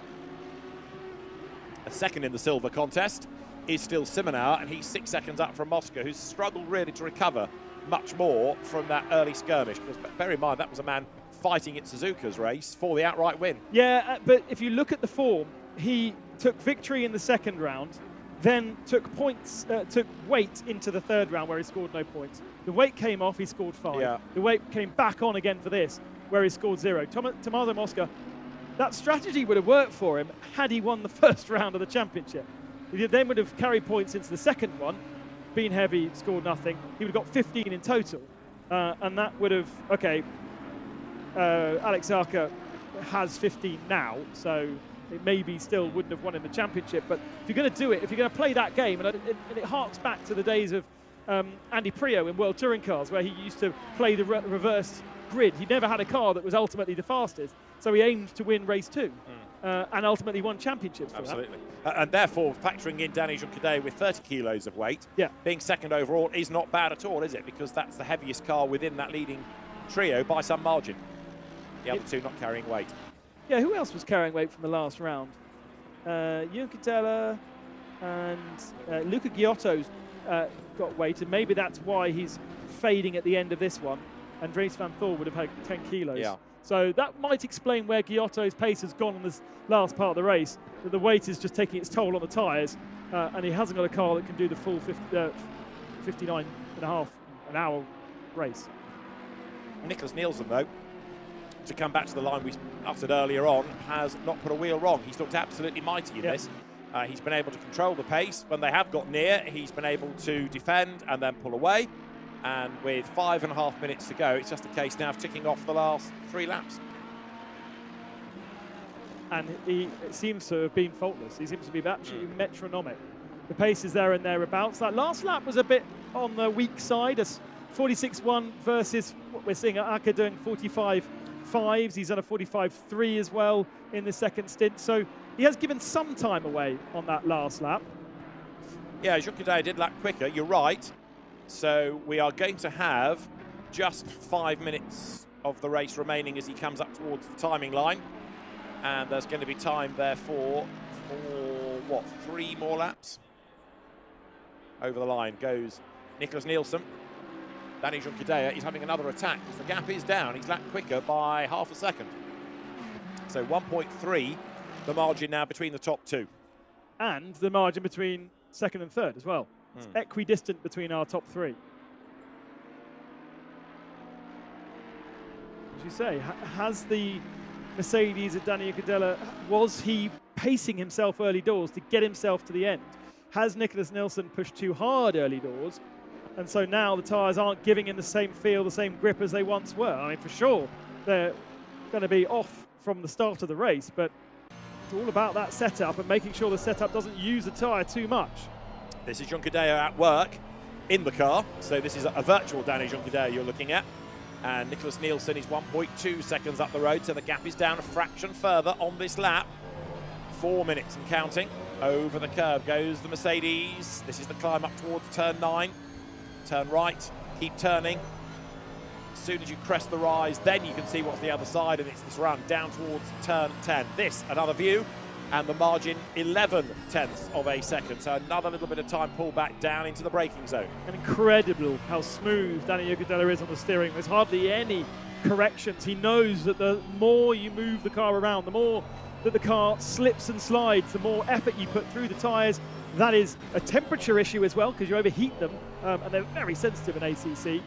A second in the silver contest is still Simonauer, and he's 6 seconds up from Mosca, who's struggled really to recover much more from that early skirmish. Because bear in mind, that was a man fighting at Suzuka's race for the outright win. Yeah, but if you look at the form, he took victory in the second round, then took weight into the third round where he scored no points. The weight came off, he scored 5. Yeah. The weight came back on again for this, where he scored 0. Tommaso Mosca, that strategy would have worked for him had he won the first round of the championship. He then would have carried points into the second one, been heavy, scored nothing. He would have got 15 in total. And that would have, okay, Alex Akker has 15 now, so it maybe still wouldn't have won in the championship. But if you're going to do it, if you're going to play that game, and it harks back to the days of Andy Prio in World Touring Cars, where he used to play the reverse grid. He never had a car that was ultimately the fastest, so he aimed to win race 2 and ultimately won championships for Absolutely. And therefore, factoring in Danny Junqueday with 30 kilos of weight, being second overall is not bad at all, is it? Because that's the heaviest car within that leading trio by some margin. The other two not carrying weight. Yeah, who else was carrying weight from the last round? Junqueday and Luca Giotto's got weight, and maybe that's why he's fading at the end of this one. Andries van Thor would have had 10 kilos. Yeah. So that might explain where Giotto's pace has gone in this last part of the race, that the weight is just taking its toll on the tyres, and he hasn't got a car that can do the full 59.5 an hour race. Nicholas Nielsen, though, to come back to the line we uttered earlier on, has not put a wheel wrong. He's looked absolutely mighty in this. He's been able to control the pace. When they have got near, he's been able to defend and then pull away. And with 5.5 minutes to go, it's just a case now of ticking off the last 3 laps. And he seems to have been faultless. He seems to be absolutely metronomic. The pace is there and thereabouts. That last lap was a bit on the weak side. As 46.1 versus what we're seeing at Akker doing 45.5s. He's done a 45.3 as well in the second stint. So he has given some time away on that last lap. Yeah, Junqueday did lap quicker, you're right. So we are going to have just 5 minutes of the race remaining as he comes up towards the timing line. And there's going to be time there for what, 3 more laps? Over the line goes Nicholas Nielsen. Danny Junqueday, he's having another attack because the gap is down. He's lapped quicker by half a second. So 1.3, the margin now between the top 2. And the margin between second and third as well. It's equidistant between our top 3. As you say, has the Mercedes at Danny Junqueday, was he pacing himself early doors to get himself to the end? Has Nicholas Nielsen pushed too hard early doors? And so now the tyres aren't giving him the same feel, the same grip as they once were. I mean, for sure, they're going to be off from the start of the race, but it's all about that setup and making sure the setup doesn't use the tyre too much. This is Junqueday at work. in the car. So this is a virtual Danny Junqueira you're looking at. And Nicholas Nielsen is 1.2 seconds up the road, so the gap is down a fraction further on this lap. 4 minutes and counting. Over the curb goes the Mercedes. This is the climb up towards turn 9. Turn right, keep turning. As soon as you crest the rise, then you can see what's the other side, and it's this run down towards turn 10. This, another view, and the margin 11/10 of a second. So another little bit of time pull back down into the braking zone. And incredible how smooth Danny Junqueira is on the steering. There's hardly any corrections. He knows that the more you move the car around, the more that the car slips and slides, the more effort you put through the tyres. That is a temperature issue as well, because you overheat them, and they're very sensitive in ACC.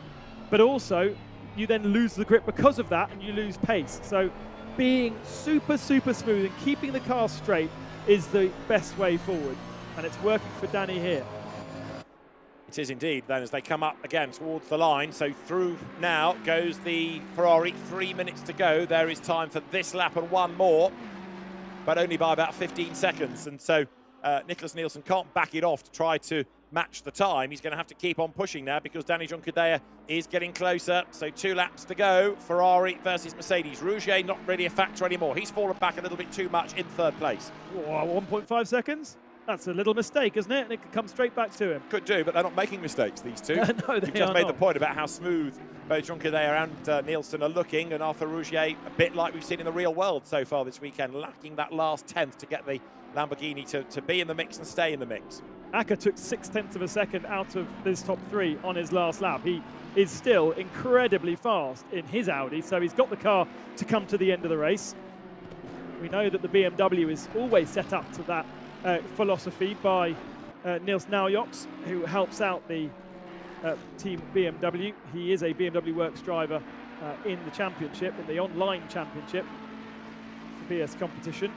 But also, you then lose the grip because of that, and you lose pace. So being super, super smooth and keeping the car straight is the best way forward. And it's working for Danny here. It is indeed, then, as they come up again towards the line. So through now goes the Ferrari. 3 minutes to go. There is time for this lap and one more, but only by about 15 seconds. And so Nicholas Nielsen can't back it off to try to match the time. He's going to have to keep on pushing now because Danny Junqueira is getting closer. So 2 laps to go. Ferrari versus Mercedes. Rouget not really a factor anymore. He's fallen back a little bit too much in 3rd place. Whoa, 1.5 seconds? That's a little mistake, isn't it? And it could come straight back to him. Could do, but they're not making mistakes, these two. No, they You've just are made not. the point about how smooth both Junqueira and Nielsen are looking, and Arthur Rouget a bit like we've seen in the real world so far this weekend, lacking that last 10th to get the Lamborghini to be in the mix and stay in the mix. Akker took 0.6 of a second out of this top 3 on his last lap. He is still incredibly fast in his Audi, so he's got the car to come to the end of the race. We know that the BMW is always set up to that philosophy by Niels Naujoks, who helps out the team BMW. He is a BMW Works driver in the championship, in the online championship for BS competition.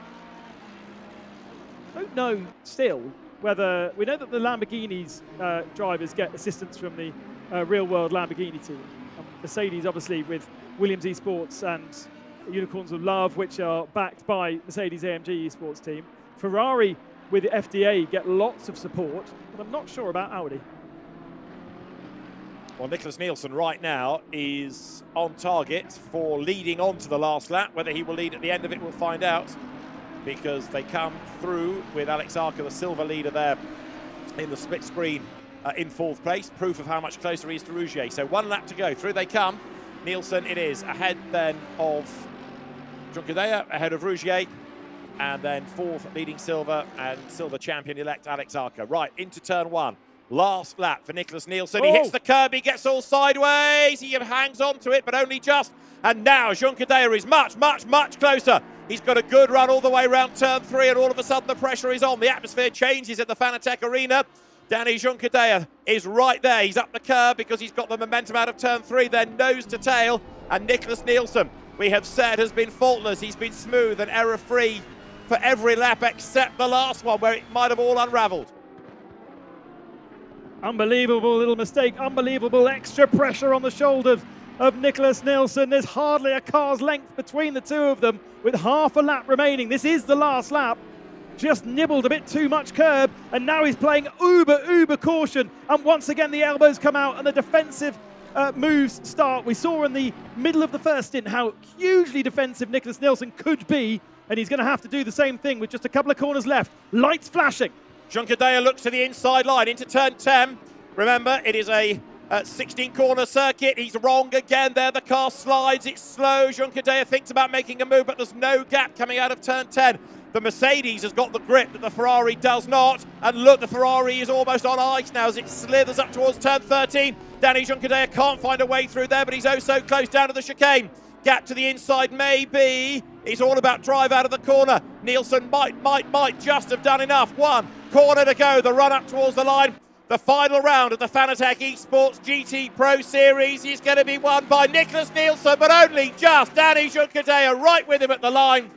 I don't know still whether, we know that the Lamborghini's drivers get assistance from the real world Lamborghini team. Mercedes obviously with Williams Esports and Unicorns of Love, which are backed by Mercedes AMG Esports team. Ferrari with FDA get lots of support, but I'm not sure about Audi. Well, Nicholas Nielsen right now is on target for leading on to the last lap. Whether he will lead at the end of it, we'll find out, because they come through with Alex Akker, the silver leader there in the split screen in 4th place. Proof of how much closer he is to Rouget. So 1 lap to go. Through they come. Nielsen it is, ahead then of Junqueira, ahead of Rouget. And then 4th, leading silver and silver champion-elect Alex Akker. Right, into turn 1. Last lap for Nicholas Nielsen. He hits the curb, he gets all sideways. He hangs on to it, but only just. And now Junqueira is much, much, much closer. He's got a good run all the way around turn 3, and all of a sudden the pressure is on. The atmosphere changes at the Fanatec Arena. Danny Junqueira is right there. He's up the curb because he's got the momentum out of turn 3, then nose to tail. And Nicholas Nielsen, we have said, has been faultless. He's been smooth and error-free for every lap except the last one, where it might have all unraveled. Unbelievable little mistake, unbelievable extra pressure on the shoulders of Nicholas Nielsen. There's hardly a car's length between the two of them with half a lap remaining. This is the last lap. Just nibbled a bit too much curb, and now he's playing uber caution. And once again, the elbows come out and the defensive moves start. We saw in the middle of the first stint how hugely defensive Nicholas Nielsen could be, and he's going to have to do the same thing with just a couple of corners left. Lights flashing. Junqueira looks to the inside line into turn 10. Remember, it is a 16-corner circuit. He's wrong again there. The car slides. It's slow. Junqueira thinks about making a move, but there's no gap coming out of turn 10. The Mercedes has got the grip that the Ferrari does not. And look, the Ferrari is almost on ice now as it slithers up towards turn 13. Danny Junqueira can't find a way through there, but he's oh so close down to the chicane. Gap to the inside, maybe. It's all about drive out of the corner. Nielsen might just have done enough. 1 corner to go. The run up towards the line. The final round of the Fanatec Esports GT Pro Series is going to be won by Nicholas Nielsen, but only just. Danny Junqueira right with him at the line.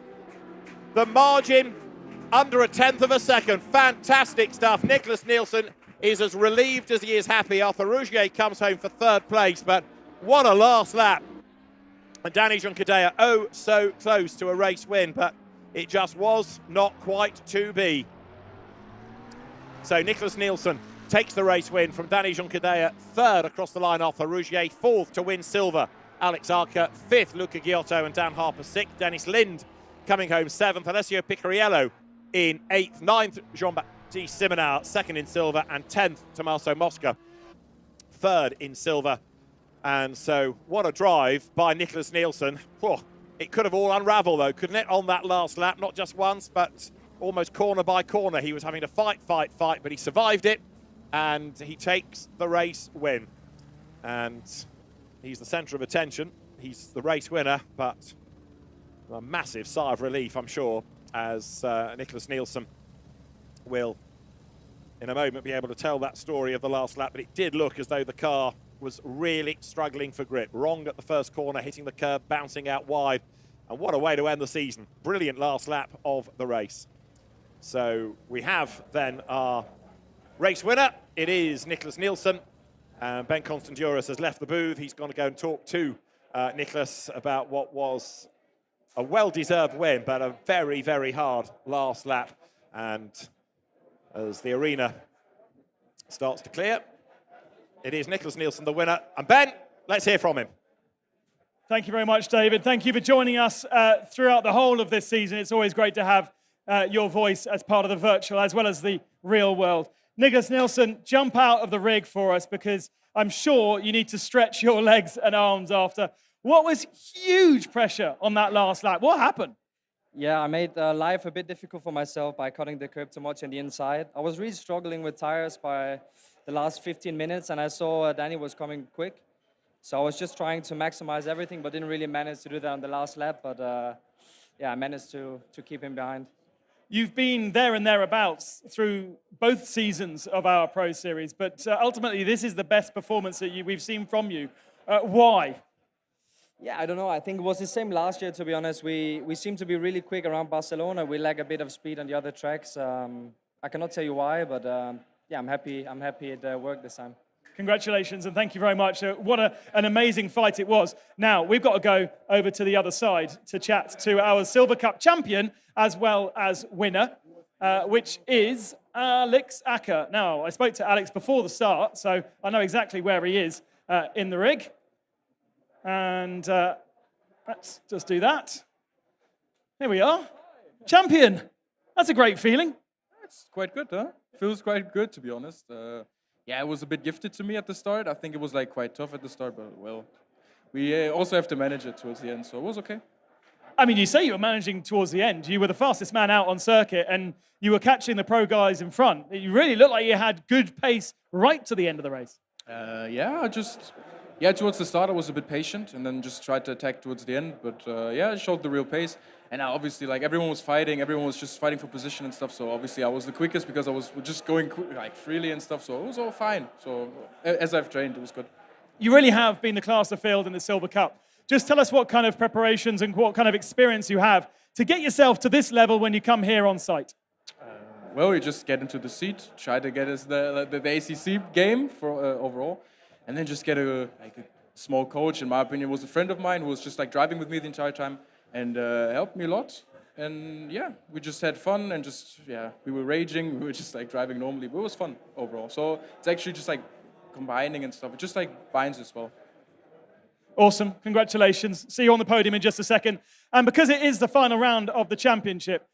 The margin under a 1/10 of a second. Fantastic stuff. Nicholas Nielsen is as relieved as he is happy. Arthur Rouget comes home for 3rd place, but what a last lap. And Danny Junqueira, oh so close to a race win, but it just was not quite to be. So Nicholas Nielsen takes the race win from Danny Juncadella, third across the line off Rougier, fourth to win silver, Alex Akker, fifth, Luca Giotto and Dan Harper, sixth, Dennis Lind coming home seventh, Alessio Picariello in eighth, ninth, Jean-Baptiste Simonard, second in silver, and 10th, Tommaso Mosca, third in silver. And so what a drive by Nicholas Nielsen. Whew, it could have all unravelled though, couldn't it, on that last lap? Not just once, but almost corner by corner. He was having to fight, but he survived it, and he takes the race win. And he's the centre of attention. He's the race winner, but a massive sigh of relief, I'm sure, as Nicholas Nielsen will, in a moment, be able to tell that story of the last lap. But it did look as though the car was really struggling for grip. Wrong at the first corner, hitting the curb, bouncing out wide. And what a way to end the season. Brilliant last lap of the race. So we have then our race winner. It is Nicholas Nielsen. Ben Constanduras has left the booth. He's going to go and talk to Nicholas about what was a well-deserved win, but a very, very hard last lap. And as the arena starts to clear, it is Nicholas Nielsen, the winner. And Ben, let's hear from him. Thank you very much, David. Thank you for joining us throughout the whole of this season. It's always great to have your voice as part of the virtual as well as the real world. Nicholas Nielsen, jump out of the rig for us, because I'm sure you need to stretch your legs and arms after. What was huge pressure on that last lap? What happened? Yeah, I made life a bit difficult for myself by cutting the curb too much on the inside. I was really struggling with tires by the last 15 minutes, and I saw Danny was coming quick. So I was just trying to maximize everything, but didn't really manage to do that on the last lap. But yeah, I managed to keep him behind. You've been there and thereabouts through both seasons of our Pro Series, but ultimately this is the best performance that we've seen from you. Why? Yeah, I don't know. I think it was the same last year, to be honest. We seem to be really quick around Barcelona. We lack a bit of speed on the other tracks. I cannot tell you why, but yeah, I'm happy it worked this time. Congratulations, and thank you very much. What an amazing fight it was. Now, we've got to go over to the other side to chat to our Silver Cup champion as well as winner, which is Alex Akker. Now, I spoke to Alex before the start, so I know exactly where he is in the rig. And let's just do that. Here we are. Champion. That's a great feeling. It's quite good, huh? Feels quite good, to be honest. Yeah, it was a bit gifted to me at the start. I think it was like quite tough at the start, but well, we also have to manage it towards the end, so it was okay. I mean, you say you were managing towards the end. You were the fastest man out on circuit, and you were catching the pro guys in front. You really looked like you had good pace right to the end of the race. Yeah, towards the start I was a bit patient, and then just tried to attack towards the end. But yeah, it showed the real pace. And obviously, like, everyone was fighting. Everyone was just fighting for position and stuff. So obviously, I was the quickest because I was just going like freely and stuff. So it was all fine. So as I've trained, it was good. You really have been the class of field in the Silver Cup. Just tell us what kind of preparations and what kind of experience you have to get yourself to this level when you come here on site. Well, you just get into the seat, try to get us the ACC game for overall, and then just get a small coach. In my opinion, was a friend of mine who was just like driving with me the entire time and helped me a lot. And yeah, we just had fun and just, yeah, we were raging. We were just like driving normally, but it was fun overall. So it's actually just like combining and stuff. It just like binds as well. Awesome. Congratulations. See you on the podium in just a second. And because it is the final round of the championship,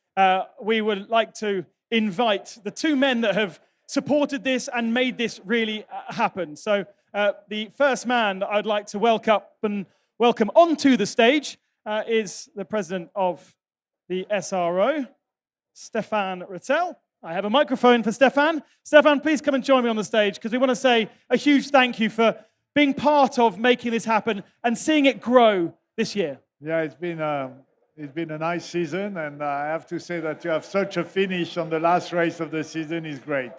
we would like to invite the two men that have supported this and made this really happen. So the first man that I'd like to welcome onto the stage is the president of the SRO, Stefan Rattel. I have a microphone for Stefan. Stefan, please come and join me on the stage, because we want to say a huge thank you for being part of making this happen and seeing it grow this year. Yeah, it's been a nice season, and I have to say that you have such a finish on the last race of the season is great.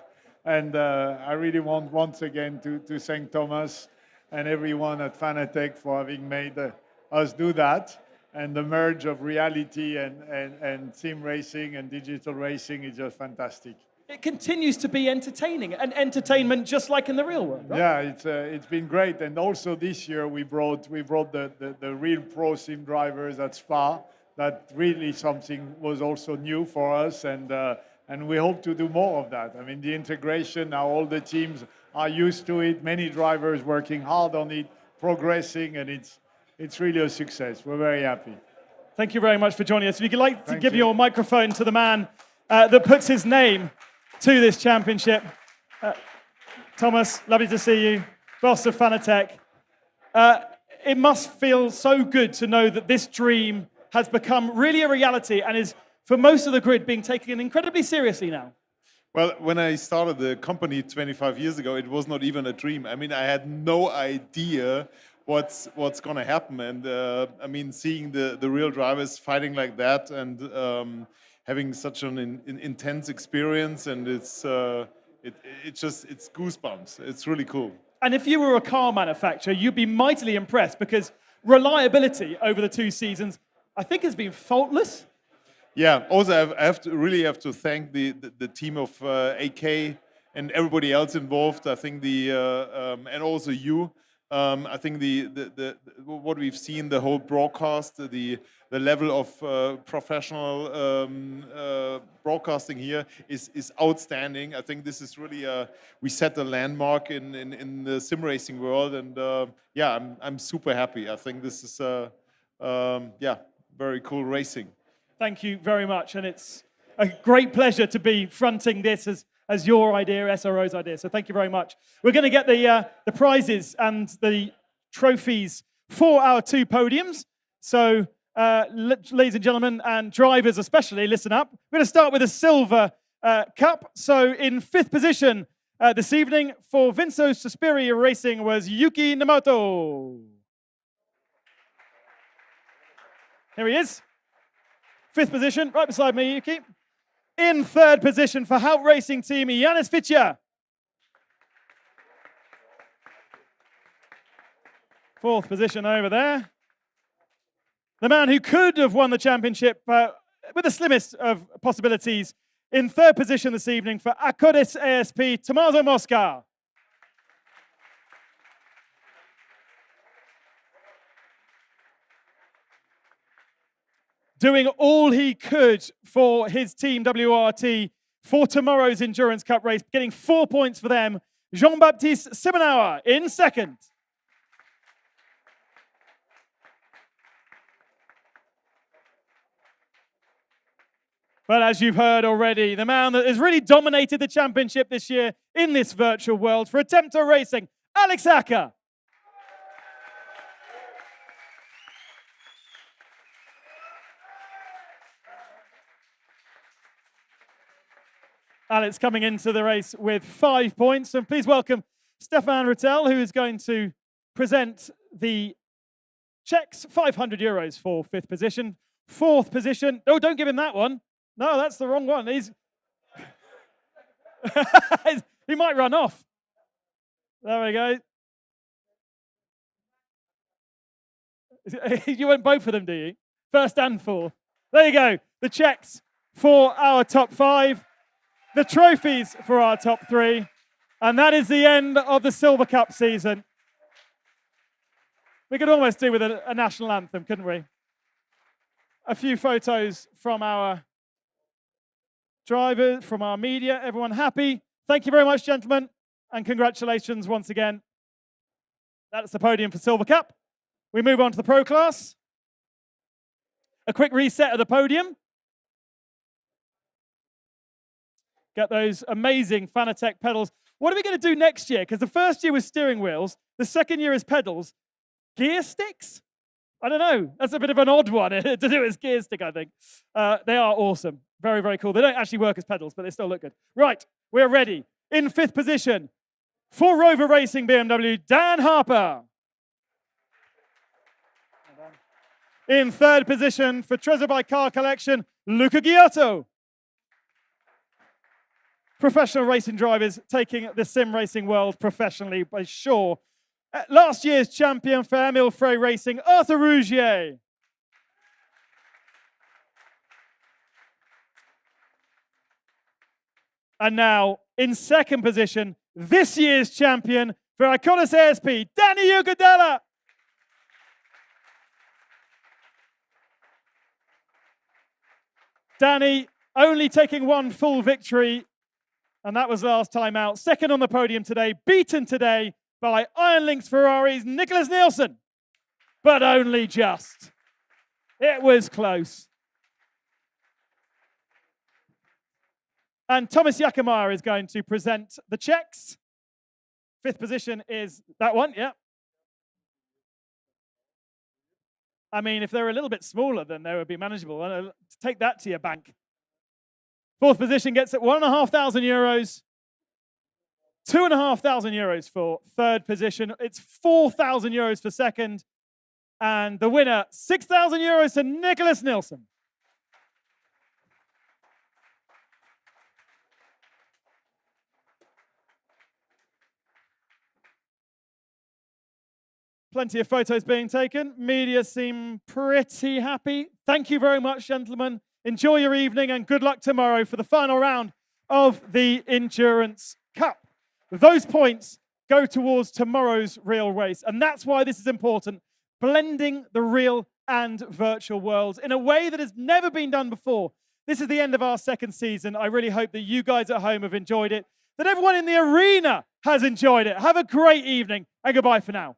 And I really want once again to thank Thomas and everyone at Fanatec for having made us do that. And the merge of reality and sim racing and digital racing is just fantastic. It continues to be entertaining and entertainment just like in the real world, right? Yeah, it's been great. And also this year we brought the real pro sim drivers at Spa. That really something was also new for us, and And we hope to do more of that. I mean, the integration, now all the teams are used to it, many drivers working hard on it, progressing, and it's really a success. We're very happy. Thank you very much for joining us. If you could like to Thank give you. your microphone to the man that puts his name to this championship. Thomas, lovely to see you, boss of Fanatec. It must feel so good to know that this dream has become really a reality and is, for most of the grid, being taken incredibly seriously now. Well, when I started the company 25 years ago, it was not even a dream. I mean, I had no idea what's going to happen. And I mean, seeing the real drivers fighting like that and having such an intense experience, and it's goosebumps. It's really cool. And if you were a car manufacturer, you'd be mightily impressed because reliability over the 2 seasons, I think, has been faultless. Yeah. Also, I really have to thank the team of AK and everybody else involved. I think and also you. I think what we've seen, the whole broadcast, the level of professional broadcasting here is outstanding. I think this is really we set a landmark in the sim racing world, and yeah, I'm super happy. I think this is yeah, very cool racing. Thank you very much, and it's a great pleasure to be fronting this as your idea, SRO's idea. So thank you very much. We're going to get the prizes and the trophies for our 2 podiums. So, ladies and gentlemen, and drivers especially, listen up. We're going to start with a silver cup. So, in 5th position this evening for Vinso Suspiria Racing was Yuki Namato. Here he is. 5th position, right beside me, Yuki. In 3rd position for Hout Racing Team, Yanis Fitja. 4th position over there. The man who could have won the championship with the slimmest of possibilities. In 3rd position this evening for Akker ASP, Tommaso Mosca. Doing all he could for his team, WRT, for tomorrow's Endurance Cup race, getting 4 points for them. Jean-Baptiste Simonauer in 2nd. But as you've heard already, the man that has really dominated the championship this year in this virtual world for Attempter Racing, Alex Akker. Alex coming into the race with 5 points. And please welcome Stefan Rattel, who is going to present the checks, €500 for 5th position. 4th position, oh, don't give him that one. No, that's the wrong one. He's he might run off. There we go. You want both of them, do you? 1st and 4th. There you go. The checks for our top 5. The trophies for our top 3. And that is the end of the Silver Cup season. We could almost do with a national anthem, couldn't we? A few photos from our drivers, from our media. Everyone happy? Thank you very much, gentlemen. And congratulations once again. That's the podium for Silver Cup. We move on to the Pro Class. A quick reset of the podium. Get those amazing Fanatec pedals. What are we going to do next year? Because the first year was steering wheels. The second year is pedals. Gear sticks? I don't know. That's a bit of an odd one to do as gear stick, I think. They are awesome. Very, very cool. They don't actually work as pedals, but they still look good. Right, we're ready. In 5th position for Rover Racing BMW, Dan Harper. In 3rd position for Trezor by Car Collection, Luca Giotto. Professional racing drivers taking the sim racing world professionally by sure. Last year's champion for Emile Frey Racing, Arthur Rougier. And now, in 2nd position, this year's champion for Iconis ASP, Danny Ugadella. Danny, only taking one full victory, and that was last time out. Second on the podium today, beaten today by Iron Lynx Ferrari's Nicholas Nielsen, but only just. It was close. And Thomas Jakemeyer is going to present the checks. 5th position is that one, yeah. I mean, if they were a little bit smaller, then they would be manageable. Take that to your bank. 4th position gets it €1,500. €2,500 for 3rd position. It's €4,000 for 2nd. And the winner, €6,000 to Nicholas Nielsen. Plenty of photos being taken. Media seem pretty happy. Thank you very much, gentlemen. Enjoy your evening and good luck tomorrow for the final round of the Endurance Cup. Those points go towards tomorrow's real race. And that's why this is important. Blending the real and virtual worlds in a way that has never been done before. This is the end of our 2nd season. I really hope that you guys at home have enjoyed it, that everyone in the arena has enjoyed it. Have a great evening and goodbye for now.